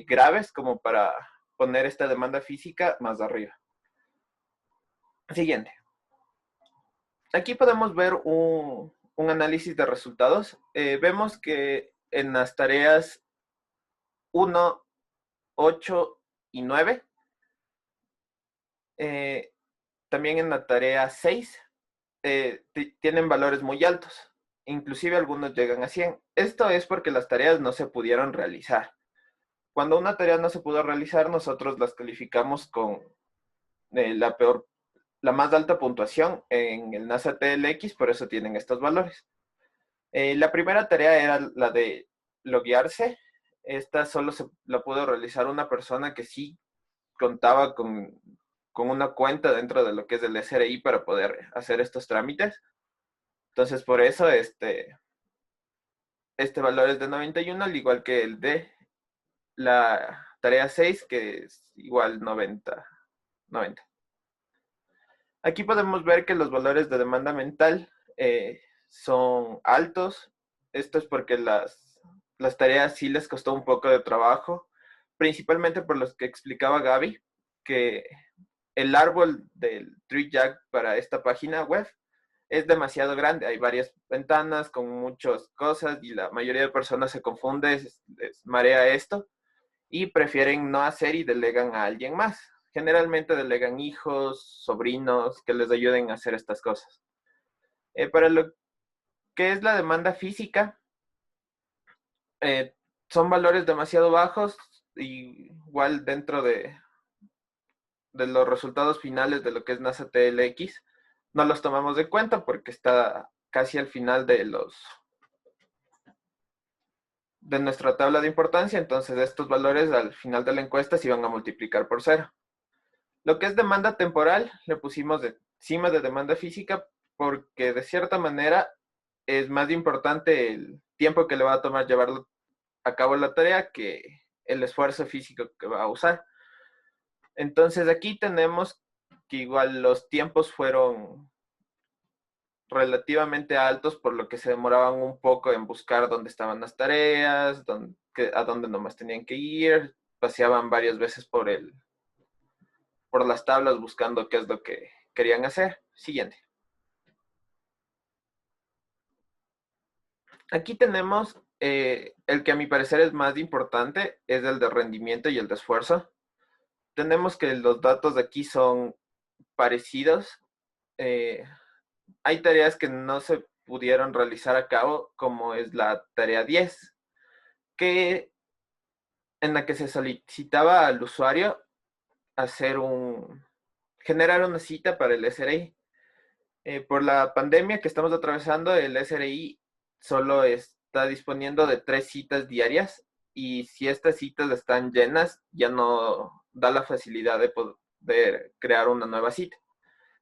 graves como para poner esta demanda física más arriba. Siguiente. Aquí podemos ver un análisis de resultados. Vemos que en las tareas 1, 8 y 9, también en la tarea 6, tienen valores muy altos. Inclusive algunos llegan a 100. Esto es porque las tareas no se pudieron realizar. Cuando una tarea no se pudo realizar, nosotros las calificamos con la más alta puntuación en el NASA TLX, por eso tienen estos valores. La primera tarea era la de loguearse. Esta solo la pudo realizar una persona que sí contaba con una cuenta dentro de lo que es el SRI para poder hacer estos trámites. Entonces, por eso este valor es de 91, al igual que el de la tarea 6, que es igual 90. Aquí podemos ver que los valores de demanda mental son altos. Esto es porque las tareas sí les costó un poco de trabajo, principalmente por los que explicaba Gaby, que el árbol del TreeJack para esta página web es demasiado grande. Hay varias ventanas con muchas cosas y la mayoría de personas se confunde, les marea esto y prefieren no hacer y delegan a alguien más. Generalmente delegan hijos, sobrinos, que les ayuden a hacer estas cosas. Para lo que es la demanda física, son valores demasiado bajos, igual dentro de los resultados finales de lo que es NASA TLX. No los tomamos de cuenta porque está casi al final de nuestra tabla de importancia, entonces estos valores al final de la encuesta se iban a multiplicar por 0. Lo que es demanda temporal, le pusimos encima de demanda física porque de cierta manera es más importante el tiempo que le va a tomar llevar a cabo la tarea que el esfuerzo físico que va a usar. Entonces aquí tenemos que igual los tiempos fueron relativamente altos, por lo que se demoraban un poco en buscar dónde estaban las tareas, a dónde nomás tenían que ir, paseaban varias veces por las tablas buscando qué es lo que querían hacer. Siguiente. Aquí tenemos el que a mi parecer es más importante, es el de rendimiento y el de esfuerzo. Tenemos que los datos de aquí son parecidos. Hay tareas que no se pudieron realizar a cabo, como es la tarea 10, en la que se solicitaba al usuario generar una cita para el SRI. Por la pandemia que estamos atravesando, el SRI solo está disponiendo de 3 citas diarias y si estas citas están llenas, ya no da la facilidad de poder crear una nueva cita.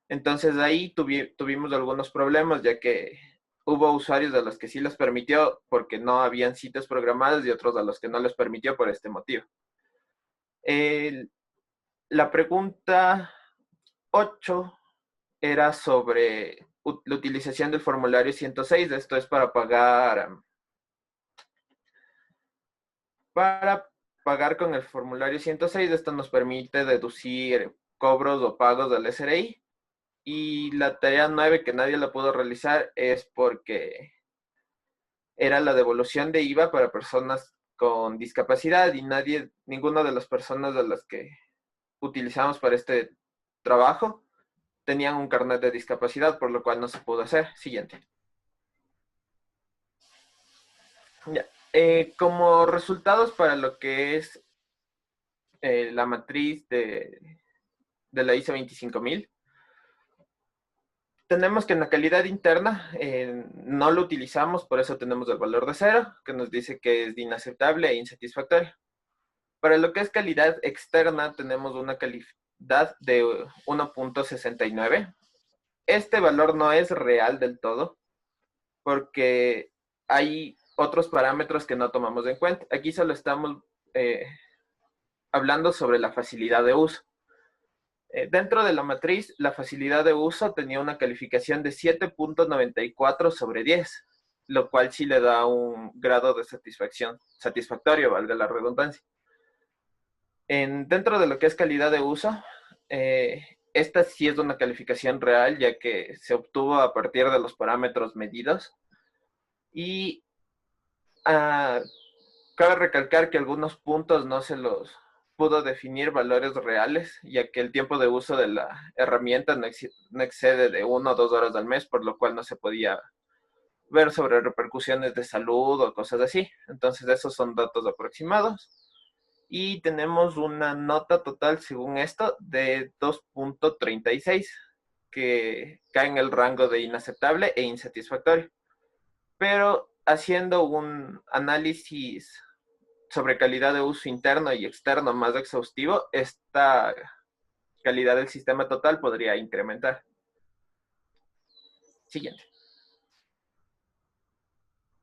Entonces ahí tuvimos algunos problemas, ya que hubo usuarios a los que sí les permitió porque no habían citas programadas y otros a los que no les permitió por este motivo. La pregunta 8 era sobre la utilización del formulario 106. Esto es para pagar con el formulario 106. Esto nos permite deducir cobros o pagos del SRI. Y la tarea 9 que nadie la pudo realizar es porque era la devolución de IVA para personas con discapacidad y ninguna de las personas de las que utilizamos para este trabajo tenían un carnet de discapacidad, por lo cual no se pudo hacer. Siguiente. Ya. Como resultados para lo que es la matriz de la ISO 25000, tenemos que en la calidad interna no lo utilizamos, por eso tenemos el valor de 0, que nos dice que es inaceptable e insatisfactorio. Para lo que es calidad externa, tenemos una calidad de 1.69. Este valor no es real del todo, porque hay otros parámetros que no tomamos en cuenta. Aquí solo estamos hablando sobre la facilidad de uso. Dentro de la matriz, la facilidad de uso tenía una calificación de 7.94 sobre 10, lo cual sí le da un grado de satisfacción satisfactorio, valga la redundancia. Dentro de lo que es calidad de uso, esta sí es una calificación real, ya que se obtuvo a partir de los parámetros medidos. Y cabe recalcar que algunos puntos no se los pudo definir valores reales, ya que el tiempo de uso de la herramienta no excede de 1 o 2 horas al mes, por lo cual no se podía ver sobre repercusiones de salud o cosas así. Entonces esos son datos aproximados. Y tenemos una nota total, según esto, de 2.36, que cae en el rango de inaceptable e insatisfactorio. Pero haciendo un análisis sobre calidad de uso interno y externo más exhaustivo, esta calidad del sistema total podría incrementar. Siguiente.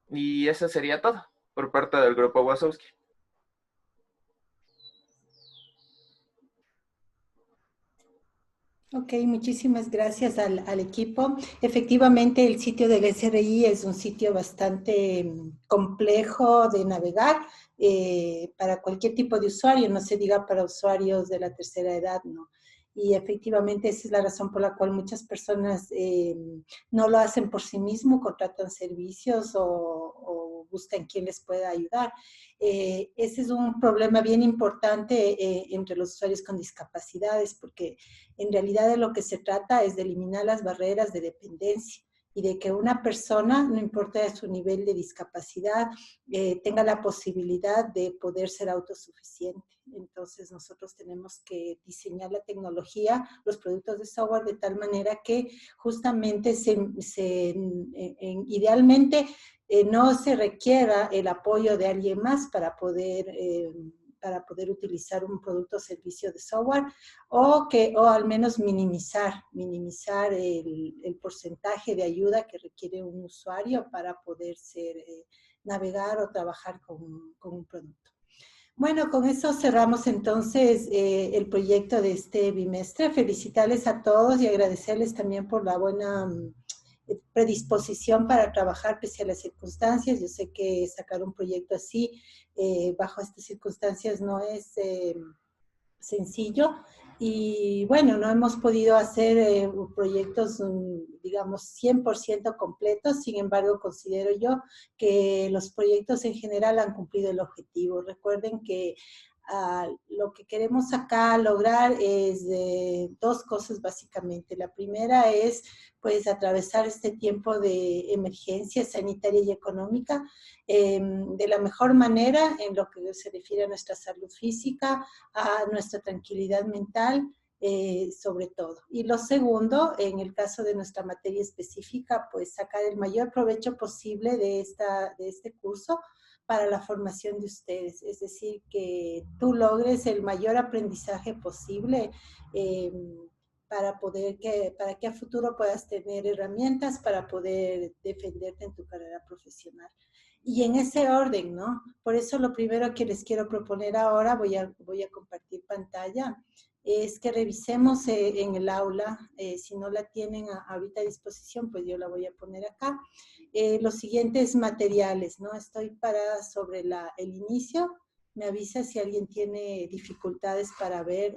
Y eso sería todo por parte del grupo Wasowski. Ok, muchísimas gracias al equipo. Efectivamente, el sitio del SRI es un sitio bastante complejo de navegar para cualquier tipo de usuario, no se diga para usuarios de la tercera edad, ¿no? Y efectivamente esa es la razón por la cual muchas personas no lo hacen por sí mismos, contratan servicios o buscan quien les pueda ayudar. Ese es un problema bien importante entre los usuarios con discapacidades, porque en realidad de lo que se trata es de eliminar las barreras de dependencia y de que una persona, no importa su nivel de discapacidad, tenga la posibilidad de poder ser autosuficiente. Entonces nosotros tenemos que diseñar la tecnología, los productos de software de tal manera que justamente idealmente no se requiera el apoyo de alguien más para poder utilizar un producto o servicio de software o al menos minimizar el porcentaje de ayuda que requiere un usuario para poder navegar o trabajar con un producto. Bueno, con eso cerramos entonces el proyecto de este bimestre. Felicitarles a todos y agradecerles también por la buena predisposición para trabajar pese a las circunstancias. Yo sé que sacar un proyecto así bajo estas circunstancias no es sencillo y bueno, no hemos podido hacer proyectos, digamos, 100% completos. Sin embargo, considero yo que los proyectos en general han cumplido el objetivo. Recuerden que lo que queremos acá lograr es dos cosas básicamente. La primera es pues atravesar este tiempo de emergencia sanitaria y económica de la mejor manera en lo que se refiere a nuestra salud física, a nuestra tranquilidad mental sobre todo. Y lo segundo, en el caso de nuestra materia específica, pues sacar el mayor provecho posible de este curso para la formación de ustedes. Es decir, que tú logres el mayor aprendizaje posible para que a futuro puedas tener herramientas para poder defenderte en tu carrera profesional. Y en ese orden, ¿no? Por eso lo primero que les quiero proponer ahora, voy a compartir pantalla, es que revisemos en el aula, si no la tienen ahorita a disposición, pues yo la voy a poner acá, los siguientes materiales, ¿no? Estoy parada sobre el inicio, me avisa si alguien tiene dificultades para ver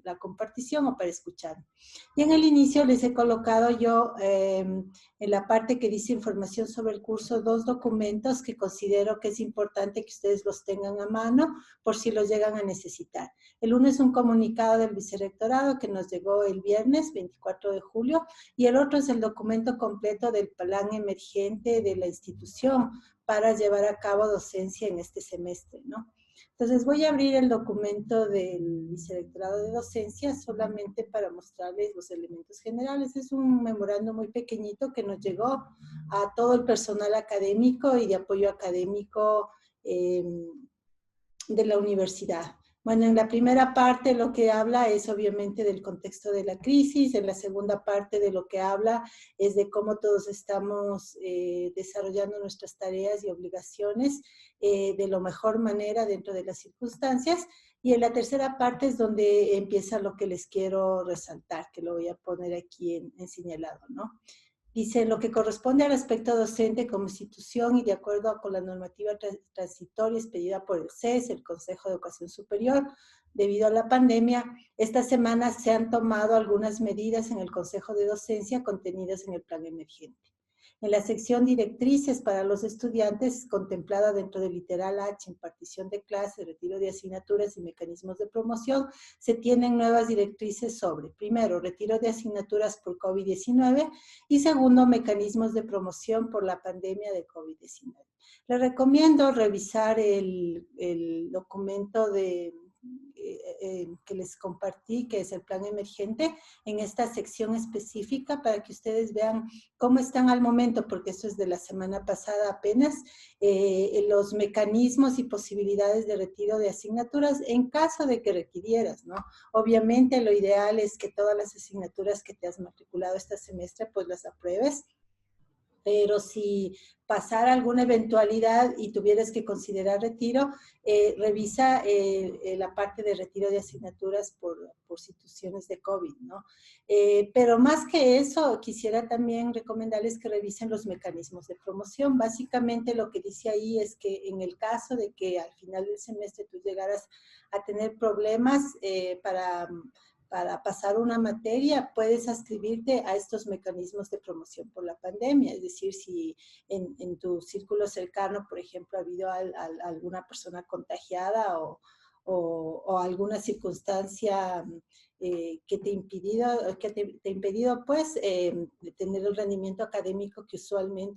la compartición o para escuchar. Y en el inicio les he colocado yo en la parte que dice información sobre el curso 2 documentos que considero que es importante que ustedes los tengan a mano por si los llegan a necesitar. El uno es un comunicado del vicerrectorado que nos llegó el viernes 24 de julio y el otro es el documento completo del plan emergente de la institución para llevar a cabo docencia en este semestre, ¿no? Entonces voy a abrir el documento del Vicerrectorado de Docencia solamente para mostrarles los elementos generales. Es un memorando muy pequeñito que nos llegó a todo el personal académico y de apoyo académico de la universidad. Bueno, en la primera parte lo que habla es obviamente del contexto de la crisis, en la segunda parte de lo que habla es de cómo todos estamos desarrollando nuestras tareas y obligaciones de la mejor manera dentro de las circunstancias, y en la tercera parte es donde empieza lo que les quiero resaltar, que lo voy a poner aquí en señalado, ¿no? Dice, lo que corresponde al aspecto docente como institución y de acuerdo con la normativa transitoria expedida por el CES, el Consejo de Educación Superior, debido a la pandemia, esta semana se han tomado algunas medidas en el Consejo de Docencia contenidas en el plan emergente. En la sección directrices para los estudiantes, contemplada dentro del literal H, impartición de clases, retiro de asignaturas y mecanismos de promoción, se tienen nuevas directrices sobre, primero, retiro de asignaturas por COVID-19 y segundo, mecanismos de promoción por la pandemia de COVID-19. Les recomiendo revisar el documento que les compartí, que es el plan emergente, en esta sección específica para que ustedes vean cómo están al momento, porque esto es de la semana pasada apenas, los mecanismos y posibilidades de retiro de asignaturas en caso de que requirieras, ¿no? Obviamente lo ideal es que todas las asignaturas que te has matriculado este semestre, pues las apruebes, pero si pasara alguna eventualidad y tuvieras que considerar retiro, revisa la parte de retiro de asignaturas por situaciones de COVID, ¿no? Pero más que eso, quisiera también recomendarles que revisen los mecanismos de promoción. Básicamente lo que dice ahí es que en el caso de que al final del semestre tú llegaras a tener problemas para pasar una materia, puedes adscribirte a estos mecanismos de promoción por la pandemia. Es decir, si en tu círculo cercano, por ejemplo, ha habido alguna persona contagiada o alguna circunstancia que te ha impedido pues, tener el rendimiento académico que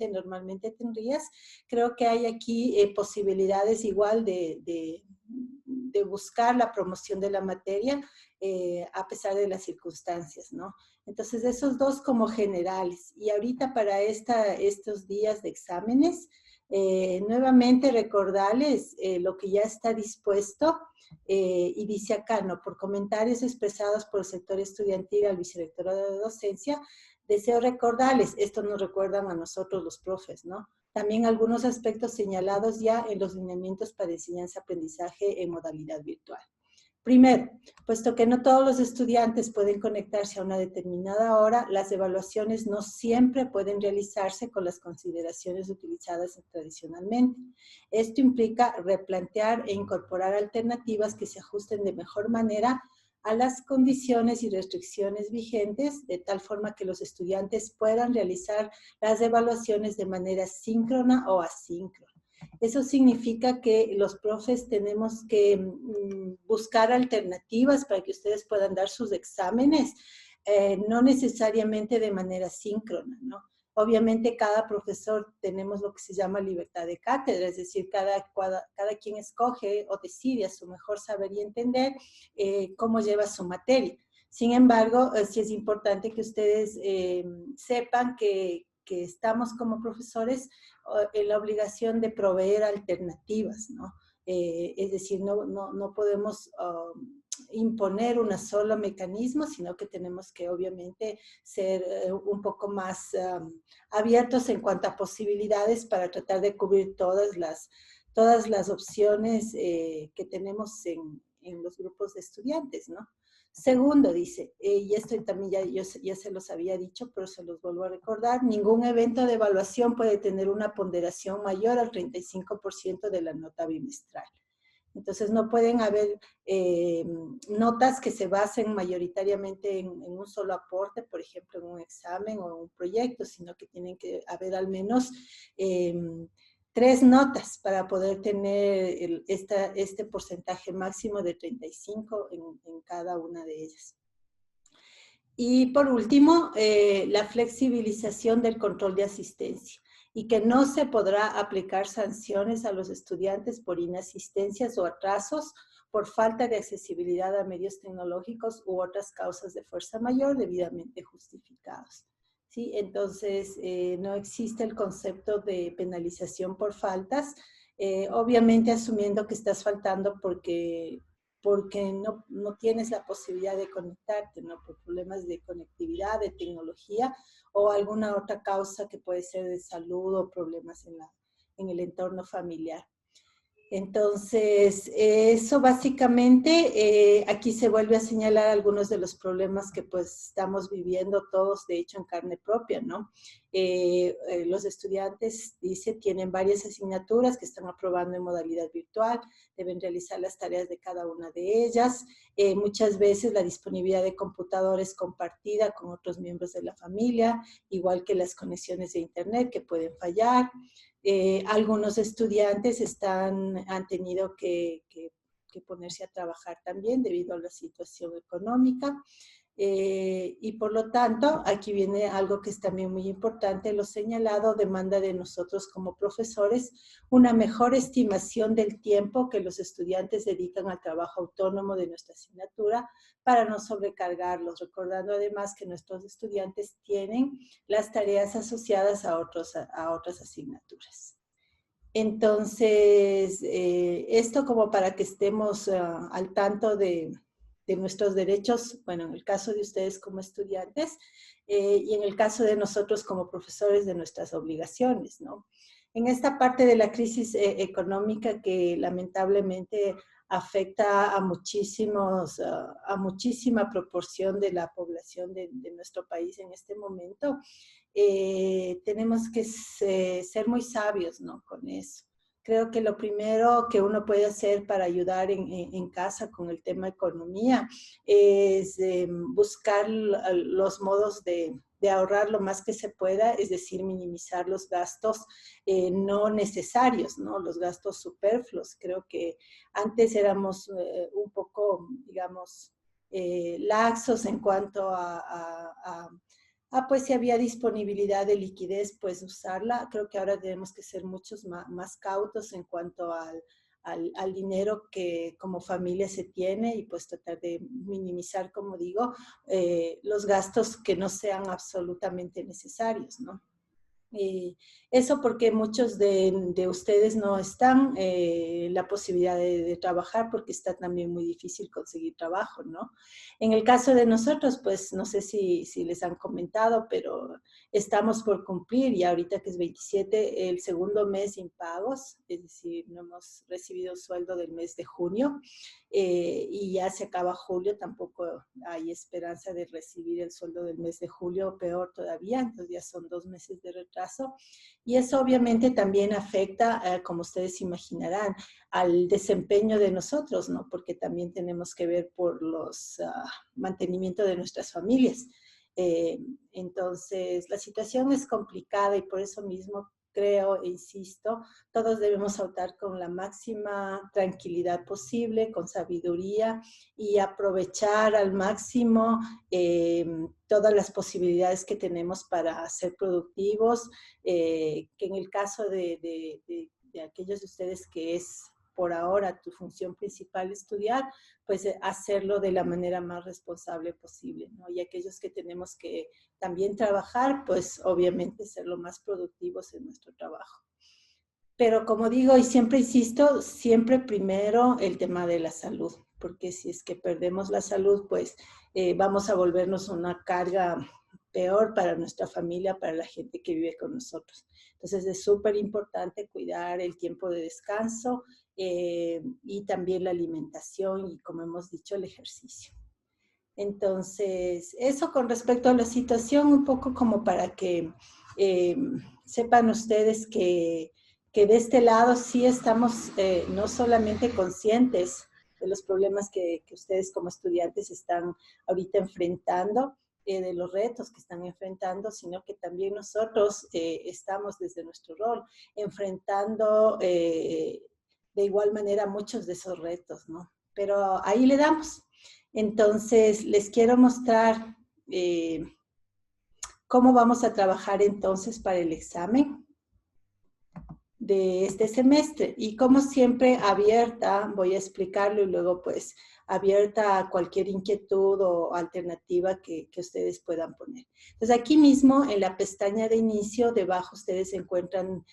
normalmente tendrías, creo que hay aquí posibilidades igual de buscar la promoción de la materia a pesar de las circunstancias, ¿no? Entonces, esos dos como generales. Y ahorita para estos días de exámenes, nuevamente recordarles lo que ya está dispuesto y dice acá, ¿no? Por comentarios expresados por el sector estudiantil al vicerrectorado de docencia, deseo recordarles, esto nos recuerdan a nosotros los profes, ¿no? También algunos aspectos señalados ya en los lineamientos para enseñanza-aprendizaje en modalidad virtual. Primero, puesto que no todos los estudiantes pueden conectarse a una determinada hora, las evaluaciones no siempre pueden realizarse con las consideraciones utilizadas tradicionalmente. Esto implica replantear e incorporar alternativas que se ajusten de mejor manera a las condiciones y restricciones vigentes, de tal forma que los estudiantes puedan realizar las evaluaciones de manera síncrona o asíncrona. Eso significa que los profes tenemos que buscar alternativas para que ustedes puedan dar sus exámenes, no necesariamente de manera síncrona, ¿no? Obviamente cada profesor tenemos lo que se llama libertad de cátedra, es decir, cada quien escoge o decide a su mejor saber y entender cómo lleva su materia. Sin embargo, sí es importante que ustedes sepan que estamos como profesores en la obligación de proveer alternativas, ¿no? Es decir, no podemos imponer un solo mecanismo, sino que tenemos que obviamente ser un poco más abiertos en cuanto a posibilidades para tratar de cubrir todas las opciones que tenemos en los grupos de estudiantes, ¿no? Segundo, dice, y esto también ya se los había dicho, pero se los vuelvo a recordar, ningún evento de evaluación puede tener una ponderación mayor al 35% de la nota bimestral. Entonces, no pueden haber notas que se basen mayoritariamente en un solo aporte, por ejemplo, en un examen o en un proyecto, sino que tienen que haber al menos 3 notas para poder tener este porcentaje máximo de 35 en cada una de ellas. Y por último, la flexibilización del control de asistencia y que no se podrá aplicar sanciones a los estudiantes por inasistencias o atrasos por falta de accesibilidad a medios tecnológicos u otras causas de fuerza mayor debidamente justificados. ¿Sí? Entonces, no existe el concepto de penalización por faltas, obviamente asumiendo que estás faltando porque no tienes la posibilidad de conectarte, ¿no? Por problemas de conectividad, de tecnología o alguna otra causa que puede ser de salud o problemas en el entorno familiar. Entonces, eso básicamente, aquí se vuelve a señalar algunos de los problemas que pues estamos viviendo todos, de hecho, en carne propia, ¿no? Los estudiantes, dice, tienen varias asignaturas que están aprobando en modalidad virtual, deben realizar las tareas de cada una de ellas. Muchas veces la disponibilidad de computador es compartida con otros miembros de la familia, igual que las conexiones de internet que pueden fallar. Algunos estudiantes han tenido que ponerse a trabajar también debido a la situación económica. Y por lo tanto, aquí viene algo que es también muy importante, lo señalado, demanda de nosotros como profesores una mejor estimación del tiempo que los estudiantes dedican al trabajo autónomo de nuestra asignatura para no sobrecargarlos, recordando además que nuestros estudiantes tienen las tareas asociadas a otras asignaturas. Entonces, esto como para que estemos al tanto de nuestros derechos, bueno, en el caso de ustedes como estudiantes y en el caso de nosotros como profesores de nuestras obligaciones, ¿no? En esta parte de la crisis económica que lamentablemente afecta a muchísima proporción de la población de nuestro país en este momento, tenemos que ser muy sabios, ¿no? Con eso. Creo que lo primero que uno puede hacer para ayudar en casa con el tema economía es buscar los modos de ahorrar lo más que se pueda, es decir, minimizar los gastos no necesarios, ¿no? Los gastos superfluos. Creo que antes éramos un poco, digamos, laxos en cuanto pues si había disponibilidad de liquidez, pues usarla. Creo que ahora tenemos que ser muchos más cautos en cuanto al dinero que como familia se tiene y pues tratar de minimizar, como digo, los gastos que no sean absolutamente necesarios, ¿no? Eso porque muchos de ustedes no están en la posibilidad de trabajar porque está también muy difícil conseguir trabajo, ¿no? En el caso de nosotros, pues no sé si les han comentado, pero estamos por cumplir y ahorita que es 27, el segundo mes sin pagos, es decir, no hemos recibido sueldo del mes de junio y ya se acaba julio, tampoco hay esperanza de recibir el sueldo del mes de julio, peor todavía, entonces ya son 2 meses de retraso. Y eso obviamente también afecta, como ustedes imaginarán, al desempeño de nosotros, ¿no? Porque también tenemos que ver por los mantenimiento de nuestras familias. Entonces, la situación es complicada y por eso mismo creo e insisto, todos debemos optar con la máxima tranquilidad posible, con sabiduría y aprovechar al máximo todas las posibilidades que tenemos para ser productivos, que en el caso de aquellos de ustedes que es por ahora tu función principal es estudiar, pues hacerlo de la manera más responsable posible, ¿no? Y aquellos que tenemos que también trabajar, pues obviamente ser lo más productivos en nuestro trabajo. Pero como digo y siempre insisto, siempre primero el tema de la salud, porque si es que perdemos la salud, pues vamos a volvernos una carga peor para nuestra familia, para la gente que vive con nosotros. Entonces es súper importante cuidar el tiempo de descanso y también la alimentación y, como hemos dicho, el ejercicio. Entonces, eso con respecto a la situación, un poco como para que sepan ustedes que de este lado sí estamos no solamente conscientes de los problemas que ustedes como estudiantes están ahorita enfrentando, de los retos que están enfrentando, sino que también nosotros estamos desde nuestro rol enfrentando de igual manera muchos de esos retos, ¿no? Pero ahí le damos. Entonces, les quiero mostrar cómo vamos a trabajar entonces para el examen de este semestre. Y como siempre, abierta, voy a explicarlo y luego pues abierta a cualquier inquietud o alternativa que ustedes puedan poner. Entonces aquí mismo en la pestaña de inicio, debajo ustedes encuentran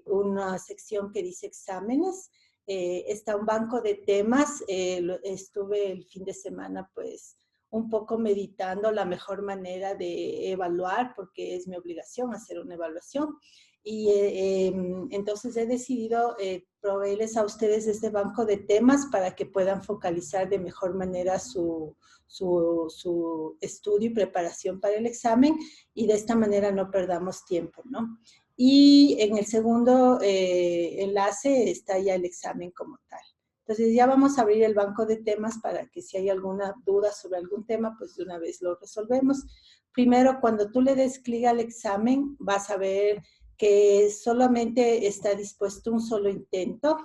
una sección que dice exámenes. Está un banco de temas. Estuve el fin de semana pues un poco meditando la mejor manera de evaluar, porque es mi obligación hacer una evaluación. Y entonces he decidido proveerles a ustedes este banco de temas para que puedan focalizar de mejor manera su estudio y preparación para el examen, y de esta manera no perdamos tiempo, ¿no? Y en el segundo enlace está ya el examen como tal. Entonces ya vamos a abrir el banco de temas para que si hay alguna duda sobre algún tema, pues de una vez lo resolvemos. Primero, cuando tú le des clic al examen, vas a ver que solamente está dispuesto un solo intento,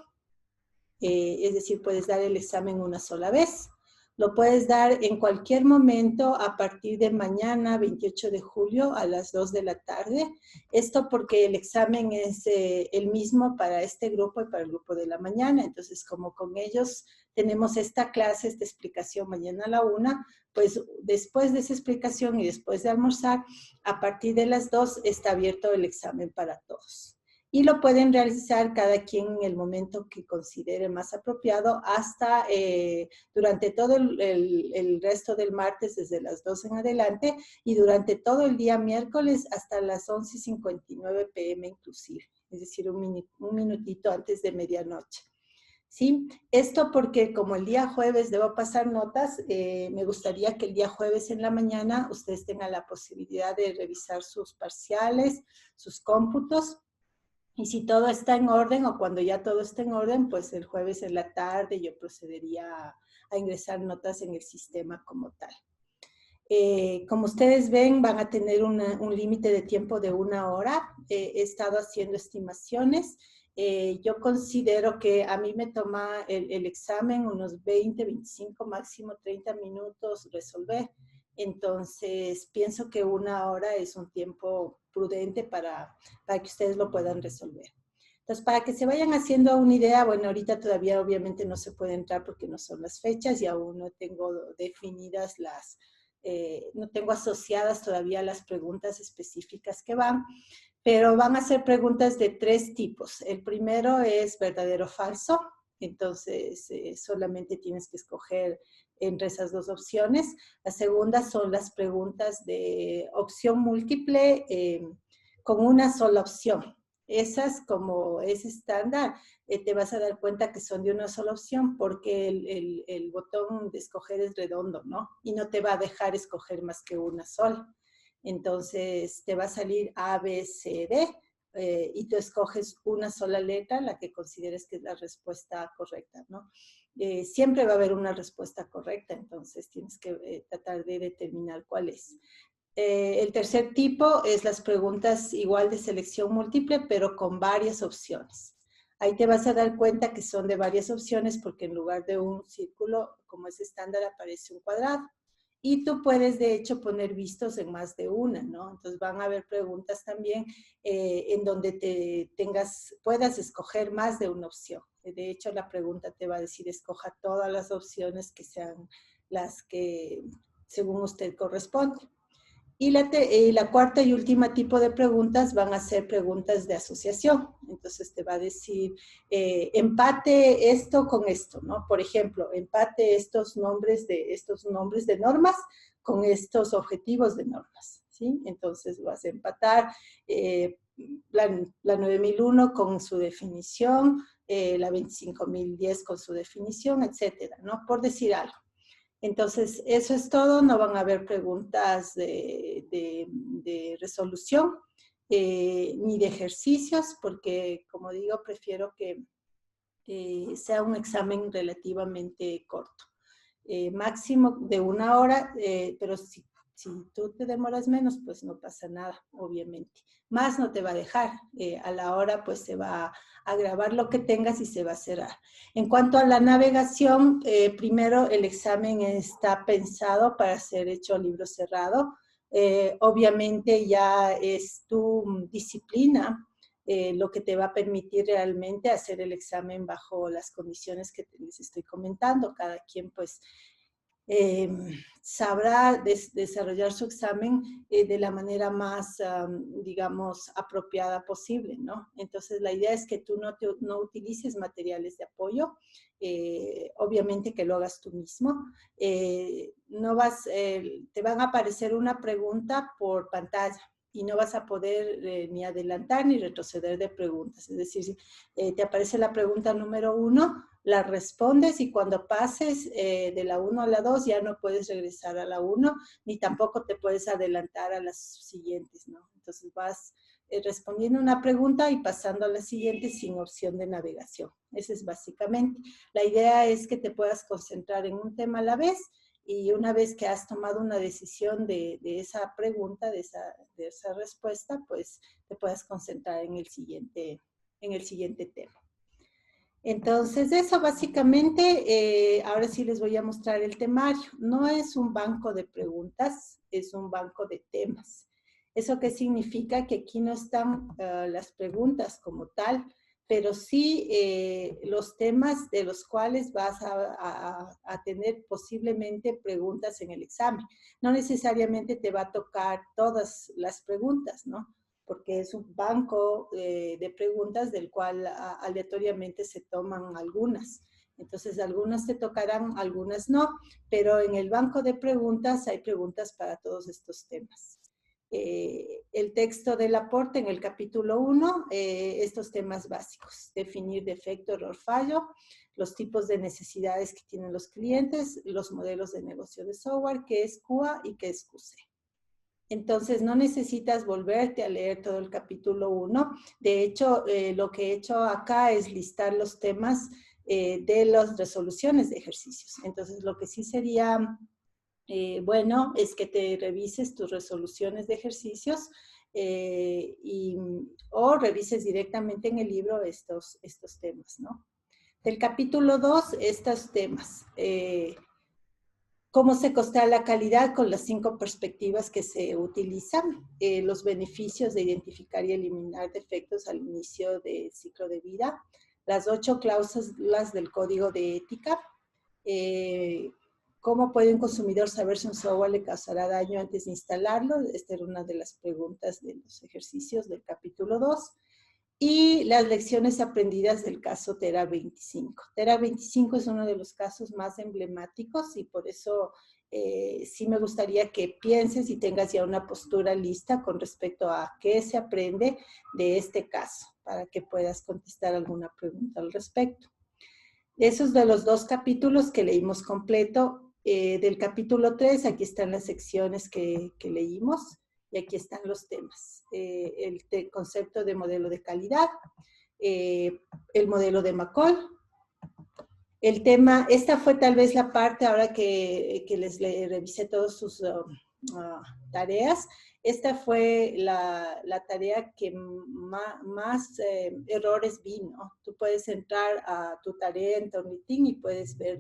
es decir, puedes dar el examen una sola vez. Lo puedes dar en cualquier momento a partir de mañana, 28 de julio, a las 2 de la tarde. Esto porque el examen es el mismo para este grupo y para el grupo de la mañana. Entonces, como con ellos tenemos esta clase, esta explicación mañana a la 1, pues después de esa explicación y después de almorzar, a partir de las 2 está abierto el examen para todos. Y lo pueden realizar cada quien en el momento que considere más apropiado hasta durante todo el resto del martes, desde las 2 en adelante, y durante todo el día miércoles hasta las 11:59 p.m. inclusive, es decir, un minutito antes de medianoche. ¿Sí? Esto porque como el día jueves debo pasar notas, me gustaría que el día jueves en la mañana ustedes tengan la posibilidad de revisar sus parciales, sus cómputos. Y si todo está en orden, o cuando ya todo está en orden, pues el jueves en la tarde yo procedería a ingresar notas en el sistema como tal. Como ustedes ven, van a tener un límite de tiempo de 1 hora. He estado haciendo estimaciones. Yo considero que a mí me toma el examen unos 20, 25, máximo 30 minutos resolver. Entonces, pienso que 1 hora es un tiempo prudente para que ustedes lo puedan resolver. Entonces, para que se vayan haciendo una idea, bueno, ahorita todavía obviamente no se puede entrar porque no son las fechas y aún no tengo definidas no tengo asociadas todavía las preguntas específicas que van, pero van a ser preguntas de 3 tipos. El primero es verdadero o falso. Entonces, solamente tienes que escoger entre esas 2 opciones. La segunda son las preguntas de opción múltiple con una sola opción. Esas, como es estándar, te vas a dar cuenta que son de una sola opción porque el botón de escoger es redondo, ¿no? Y no te va a dejar escoger más que una sola. Entonces, te va a salir A, B, C, D. Y tú escoges una sola letra, la que consideres que es la respuesta correcta, ¿no? Siempre va a haber una respuesta correcta, entonces tienes que tratar de determinar cuál es. El tercer tipo es las preguntas igual de selección múltiple, pero con varias opciones. Ahí te vas a dar cuenta que son de varias opciones porque en lugar de un círculo, como es estándar, aparece un cuadrado. Y tú puedes, de hecho, poner vistos en más de una, ¿no? Entonces van a haber preguntas también en donde puedas escoger más de una opción. De hecho, la pregunta te va a decir, escoja todas las opciones que sean las que según usted corresponde. Y la cuarta y última tipo de preguntas van a ser preguntas de asociación. Entonces te va a decir, empate esto con esto, ¿no? Por ejemplo, empate estos nombres de normas con estos objetivos de normas, ¿sí? Entonces vas a empatar la 9001 con su definición, la 25010 con su definición, etcétera, ¿no? Por decir algo. Entonces, eso es todo, no van a haber preguntas de resolución ni de ejercicios, porque, como digo, prefiero que sea un examen relativamente corto. Máximo de 1 hora, pero si tú te demoras menos, pues no pasa nada, obviamente. Más no te va a dejar, a la hora pues se va a grabar lo que tengas y se va a cerrar. En cuanto a la navegación, primero el examen está pensado para ser hecho a libro cerrado. Obviamente ya es tu disciplina lo que te va a permitir realmente hacer el examen bajo las condiciones que les estoy comentando. Cada quien pues sabrá desarrollar su examen de la manera más, digamos, apropiada posible, ¿no? Entonces, la idea es que tú no utilices materiales de apoyo, obviamente que lo hagas tú mismo. Te van a aparecer una pregunta por pantalla y no vas a poder ni adelantar ni retroceder de preguntas. Es decir, te aparece la pregunta número 1, la respondes y cuando pases de la 1 a la 2 ya no puedes regresar a la 1, ni tampoco te puedes adelantar a las siguientes, ¿no? Entonces vas respondiendo una pregunta y pasando a la siguiente sin opción de navegación. Esa es básicamente. La idea es que te puedas concentrar en un tema a la vez y una vez que has tomado una decisión de esa pregunta, de esa respuesta, pues te puedas concentrar en el siguiente tema. Entonces, eso básicamente, ahora sí les voy a mostrar el temario. No es un banco de preguntas, es un banco de temas. ¿Eso qué significa? Que aquí no están las preguntas como tal, pero sí los temas de los cuales vas a tener posiblemente preguntas en el examen. No necesariamente te va a tocar todas las preguntas, ¿no? Porque es un banco de preguntas del cual aleatoriamente se toman algunas. Entonces, algunas te tocarán, algunas no, pero en el banco de preguntas hay preguntas para todos estos temas. El texto del aporte en el capítulo 1, estos temas básicos: definir defecto, error, fallo, los tipos de necesidades que tienen los clientes, los modelos de negocio de software, qué es QA y qué es QC. Entonces, no necesitas volverte a leer todo el capítulo 1. De hecho, lo que he hecho acá es listar los temas de las resoluciones de ejercicios. Entonces, lo que sí sería bueno es que te revises tus resoluciones de ejercicios o revises directamente en el libro estos temas, ¿no? Del capítulo 2, estos temas. Cómo se costea la calidad con las 5 perspectivas que se utilizan, los beneficios de identificar y eliminar defectos al inicio del ciclo de vida, las 8 cláusulas del código de ética, cómo puede un consumidor saber si un software le causará daño antes de instalarlo. Esta era una de las preguntas de los ejercicios del capítulo 2. Y las lecciones aprendidas del caso TERA 25. TERA 25 es uno de los casos más emblemáticos y por eso sí me gustaría que pienses y tengas ya una postura lista con respecto a qué se aprende de este caso, para que puedas contestar alguna pregunta al respecto. Esos de los 2 capítulos que leímos completo. Del capítulo 3, aquí están las secciones que leímos. Y aquí están los temas. El concepto de modelo de calidad, el modelo de McCall. El tema, esta fue tal vez la parte, ahora que les revisé todas sus tareas, esta fue la tarea que más errores vi, ¿no? Tú puedes entrar a tu tarea en Turnitin y puedes ver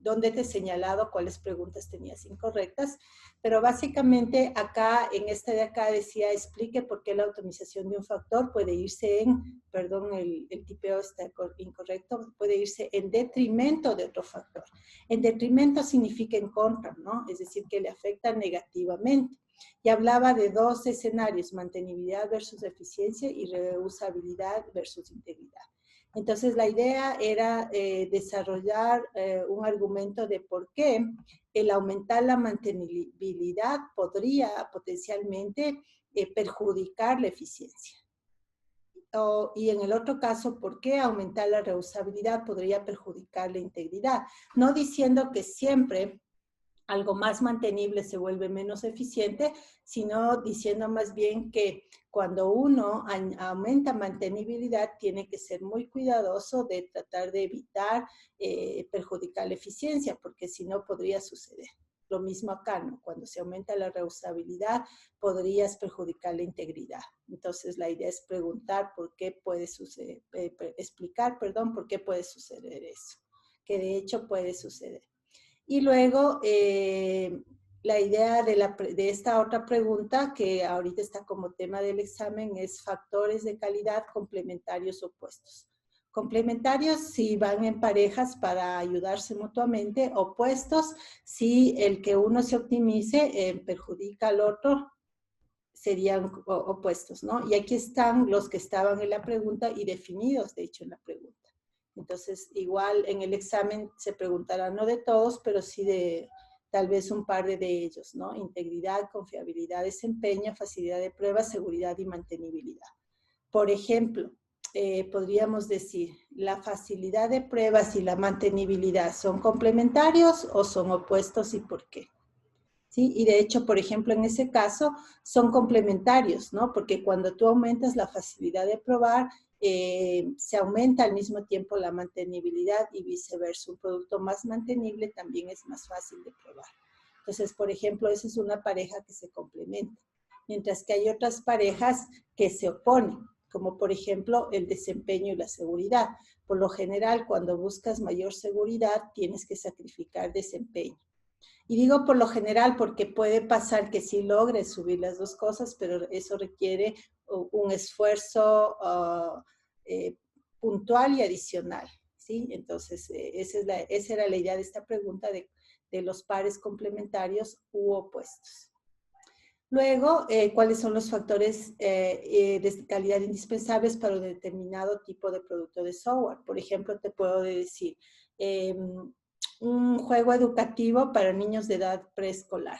donde te he señalado cuáles preguntas tenías incorrectas, pero básicamente acá, en esta de acá decía, explique por qué la atomización de un factor puede irse en, perdón, el tipeo está incorrecto, puede irse en detrimento de otro factor. En detrimento significa en contra, ¿no? Es decir, que le afecta negativamente. Y hablaba de dos escenarios, mantenibilidad versus eficiencia y reusabilidad versus integridad. Entonces, la idea era desarrollar un argumento de por qué el aumentar la mantenibilidad podría potencialmente perjudicar la eficiencia. Y en el otro caso, ¿por qué aumentar la reusabilidad podría perjudicar la integridad? No diciendo que siempre algo más mantenible se vuelve menos eficiente, sino diciendo más bien que cuando uno aumenta mantenibilidad, tiene que ser muy cuidadoso de tratar de evitar perjudicar la eficiencia, porque si no podría suceder. Lo mismo acá, ¿no? Cuando se aumenta la reusabilidad, podrías perjudicar la integridad. Entonces, la idea es preguntar por qué puede suceder, explicar, perdón, por qué puede suceder eso, que de hecho puede suceder. Y luego, la idea de esta otra pregunta, que ahorita está como tema del examen, es factores de calidad complementarios opuestos. Complementarios si van en parejas para ayudarse mutuamente, opuestos si el que uno se optimice perjudica al otro, serían opuestos, ¿no? Y aquí están los que estaban en la pregunta y definidos, de hecho, en la pregunta. Entonces, igual en el examen se preguntará no de todos, pero sí de tal vez un par de ellos, ¿no? Integridad, confiabilidad, desempeño, facilidad de prueba, seguridad y mantenibilidad. Por ejemplo, podríamos decir, ¿la facilidad de pruebas y la mantenibilidad son complementarios o son opuestos y por qué? ¿Sí? Y de hecho, por ejemplo, en ese caso son complementarios, ¿no? Porque cuando tú aumentas la facilidad de probar, se aumenta al mismo tiempo la mantenibilidad y viceversa. Un producto más mantenible también es más fácil de probar. Entonces, por ejemplo, esa es una pareja que se complementa. Mientras que hay otras parejas que se oponen, como por ejemplo el desempeño y la seguridad. Por lo general, cuando buscas mayor seguridad, tienes que sacrificar desempeño. Y digo por lo general porque puede pasar que sí logres subir las dos cosas, pero eso requiere un esfuerzo puntual y adicional, ¿sí? Entonces, esa era la idea de esta pregunta de los pares complementarios u opuestos. Luego, ¿cuáles son los factores de calidad indispensables para un determinado tipo de producto de software? Por ejemplo, te puedo decir, un juego educativo para niños de edad preescolar,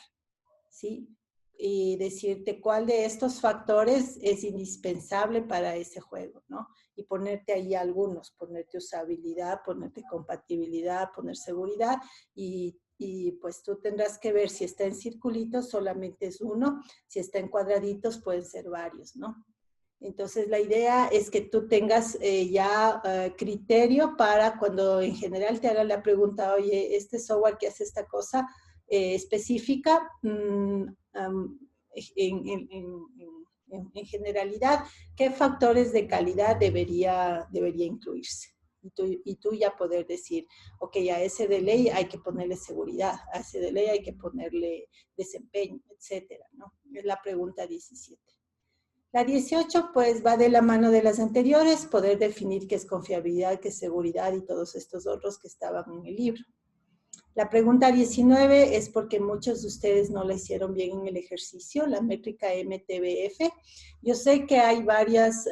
¿sí? Y decirte cuál de estos factores es indispensable para ese juego, ¿no? Y ponerte ahí algunos, ponerte usabilidad, ponerte compatibilidad, poner seguridad y pues tú tendrás que ver si está en circulitos, solamente es uno, si está en cuadraditos pueden ser varios, ¿no? Entonces, la idea es que tú tengas criterio para cuando en general te hagan la pregunta, oye, este software que hace esta cosa específica, en generalidad, ¿qué factores de calidad debería incluirse? Y tú ya poder decir, ok, a ese de ley hay que ponerle seguridad, a ese de ley hay que ponerle desempeño, etcétera, ¿no? Es la pregunta 17. La 18, pues, va de la mano de las anteriores, poder definir qué es confiabilidad, qué es seguridad y todos estos otros que estaban en el libro. La pregunta 19 es porque muchos de ustedes no la hicieron bien en el ejercicio, la métrica MTBF. Yo sé que hay varias,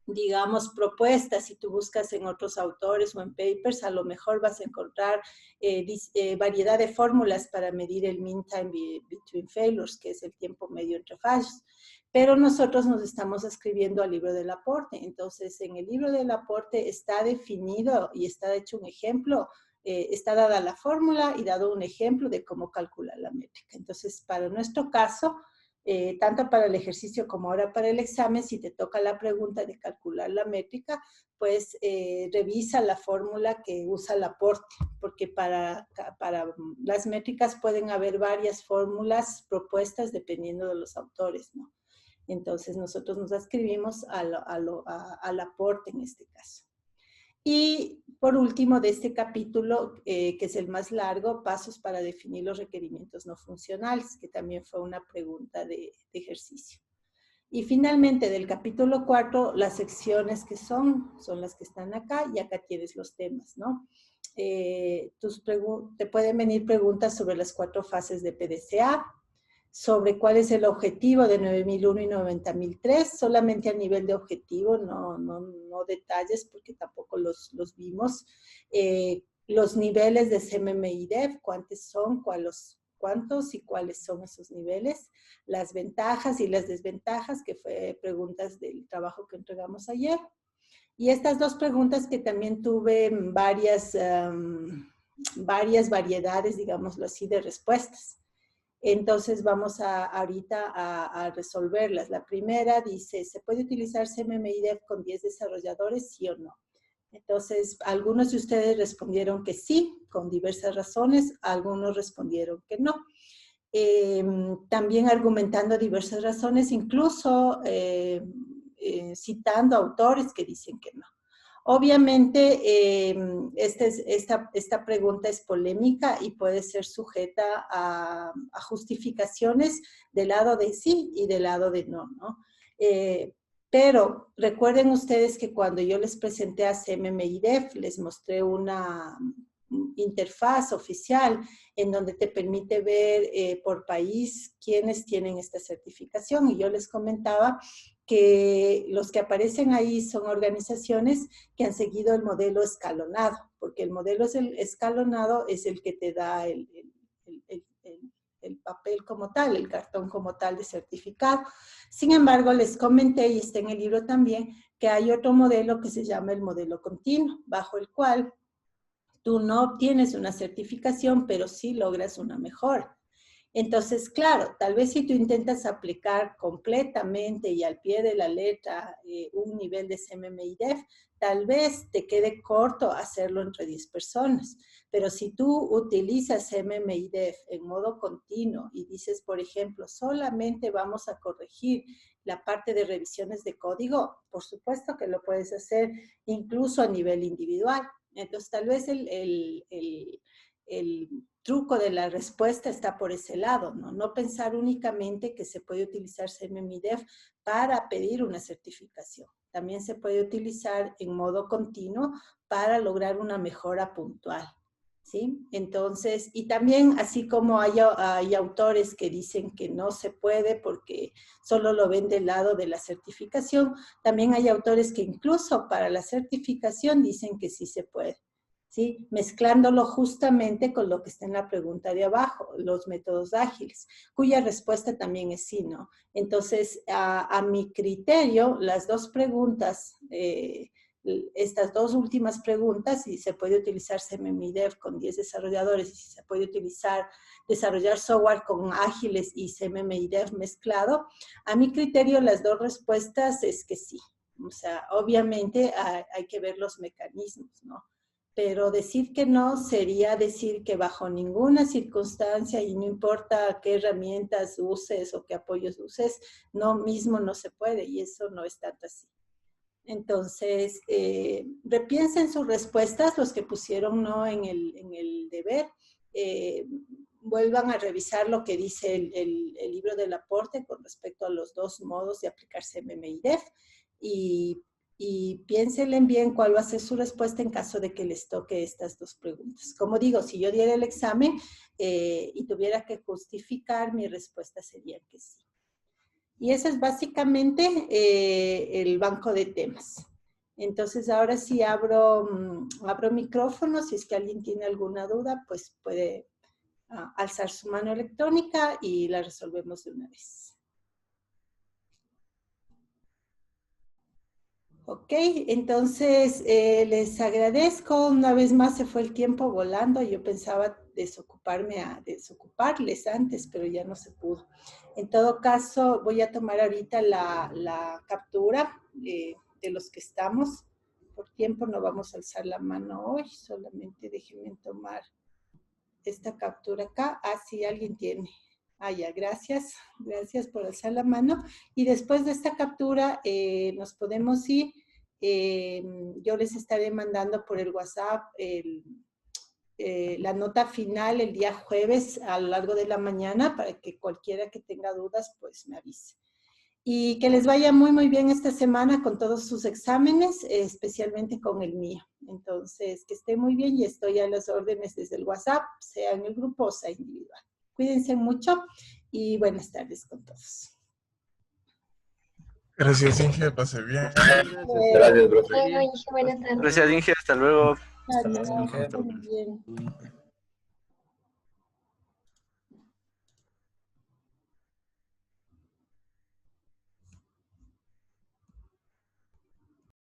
digamos, propuestas. Si tú buscas en otros autores o en papers, a lo mejor vas a encontrar variedad de fórmulas para medir el mean time between failures, que es el tiempo medio entre fallos. Pero nosotros nos estamos escribiendo al libro del aporte. Entonces, en el libro del aporte está definido y está hecho un ejemplo, está dada la fórmula y dado un ejemplo de cómo calcular la métrica. Entonces, para nuestro caso, tanto para el ejercicio como ahora para el examen, si te toca la pregunta de calcular la métrica, pues revisa la fórmula que usa el aporte, porque para las métricas pueden haber varias fórmulas propuestas dependiendo de los autores, ¿no? Entonces, nosotros nos ascribimos al aporte en este caso. Y por último, de este capítulo, que es el más largo, pasos para definir los requerimientos no funcionales, que también fue una pregunta de ejercicio. Y finalmente, del capítulo 4, las secciones que son las que están acá, y acá tienes los temas, ¿no? Te pueden venir preguntas sobre las 4 fases de PDCA, sobre cuál es el objetivo de 9001 y 90003, solamente a nivel de objetivo, no detalles, porque tampoco los vimos. Los niveles de CMMI-DEF, cuántos son, cuántos y cuáles son esos niveles, las ventajas y las desventajas, que fue preguntas del trabajo que entregamos ayer. Y estas 2 preguntas que también tuve varias variedades, digámoslo así, de respuestas. Entonces vamos ahorita a resolverlas. La primera dice, ¿se puede utilizar CMMI-DEF con 10 desarrolladores, sí o no? Entonces, algunos de ustedes respondieron que sí, con diversas razones, algunos respondieron que no. También argumentando diversas razones, incluso citando autores que dicen que no. Obviamente, esta pregunta es polémica y puede ser sujeta a justificaciones del lado de sí y del lado de no, ¿no? Pero recuerden ustedes que cuando yo les presenté a CMMI-DEF, les mostré una interfaz oficial en donde te permite ver por país quiénes tienen esta certificación. Y yo les comentaba que los que aparecen ahí son organizaciones que han seguido el modelo escalonado, porque el modelo escalonado es el que te da el papel como tal, el cartón como tal de certificado. Sin embargo, les comenté, y está en el libro también, que hay otro modelo que se llama el modelo continuo, bajo el cual tú no obtienes una certificación, pero sí logras una mejora. Entonces, claro, tal vez si tú intentas aplicar completamente y al pie de la letra un nivel de CMMI-DEF, tal vez te quede corto hacerlo entre 10 personas. Pero si tú utilizas CMMI-DEF en modo continuo y dices, por ejemplo, solamente vamos a corregir la parte de revisiones de código, por supuesto que lo puedes hacer incluso a nivel individual. Entonces, tal vez el truco de la respuesta está por ese lado, ¿no? No pensar únicamente que se puede utilizar CMMI-DEF para pedir una certificación. También se puede utilizar en modo continuo para lograr una mejora puntual, ¿sí? Entonces, y también así como hay autores que dicen que no se puede porque solo lo ven del lado de la certificación, también hay autores que incluso para la certificación dicen que sí se puede, ¿sí? Mezclándolo justamente con lo que está en la pregunta de abajo, los métodos ágiles, cuya respuesta también es sí, ¿no? Entonces, a mi criterio, las 2 preguntas, estas 2 últimas preguntas, si se puede utilizar CMMI-DEF con 10 desarrolladores y si se puede desarrollar software con ágiles y CMMI-DEF mezclado, a mi criterio las 2 respuestas es que sí. O sea, obviamente hay que ver los mecanismos, ¿no? Pero decir que no sería decir que bajo ninguna circunstancia y no importa qué herramientas uses o qué apoyos uses, no se puede y eso no es tanto así. Entonces, repiensen sus respuestas, los que pusieron no en el deber, vuelvan a revisar lo que dice el libro del aporte con respecto a los 2 modos de aplicar CMMI-DEF y piénsenle bien cuál va a ser su respuesta en caso de que les toque estas 2 preguntas. Como digo, si yo diera el examen y tuviera que justificar, mi respuesta sería que sí. Y eso es básicamente el banco de temas. Entonces, ahora sí abro micrófono. Si es que alguien tiene alguna duda, pues puede alzar su mano electrónica y la resolvemos de una vez. Ok, entonces les agradezco. Una vez más se fue el tiempo volando. Yo pensaba desocuparles antes, pero ya no se pudo. En todo caso, voy a tomar ahorita la captura de los que estamos. Por tiempo no vamos a alzar la mano hoy, solamente déjenme tomar esta captura acá. Ah, sí, alguien tiene. Ah, ya, gracias. Gracias por alzar la mano. Y después de esta captura nos podemos ir Yo les estaré mandando por el WhatsApp la nota final el día jueves a lo largo de la mañana para que cualquiera que tenga dudas pues me avise. Y que les vaya muy, muy bien esta semana con todos sus exámenes, especialmente con el mío. Entonces, que esté muy bien y estoy a las órdenes desde el WhatsApp, sea en el grupo o sea individual. Cuídense mucho y buenas tardes con todos. Gracias, Inge, pase bien. Gracias, profe. Buenas tardes. Gracias, Inge. Hasta luego. Adiós, muy bien.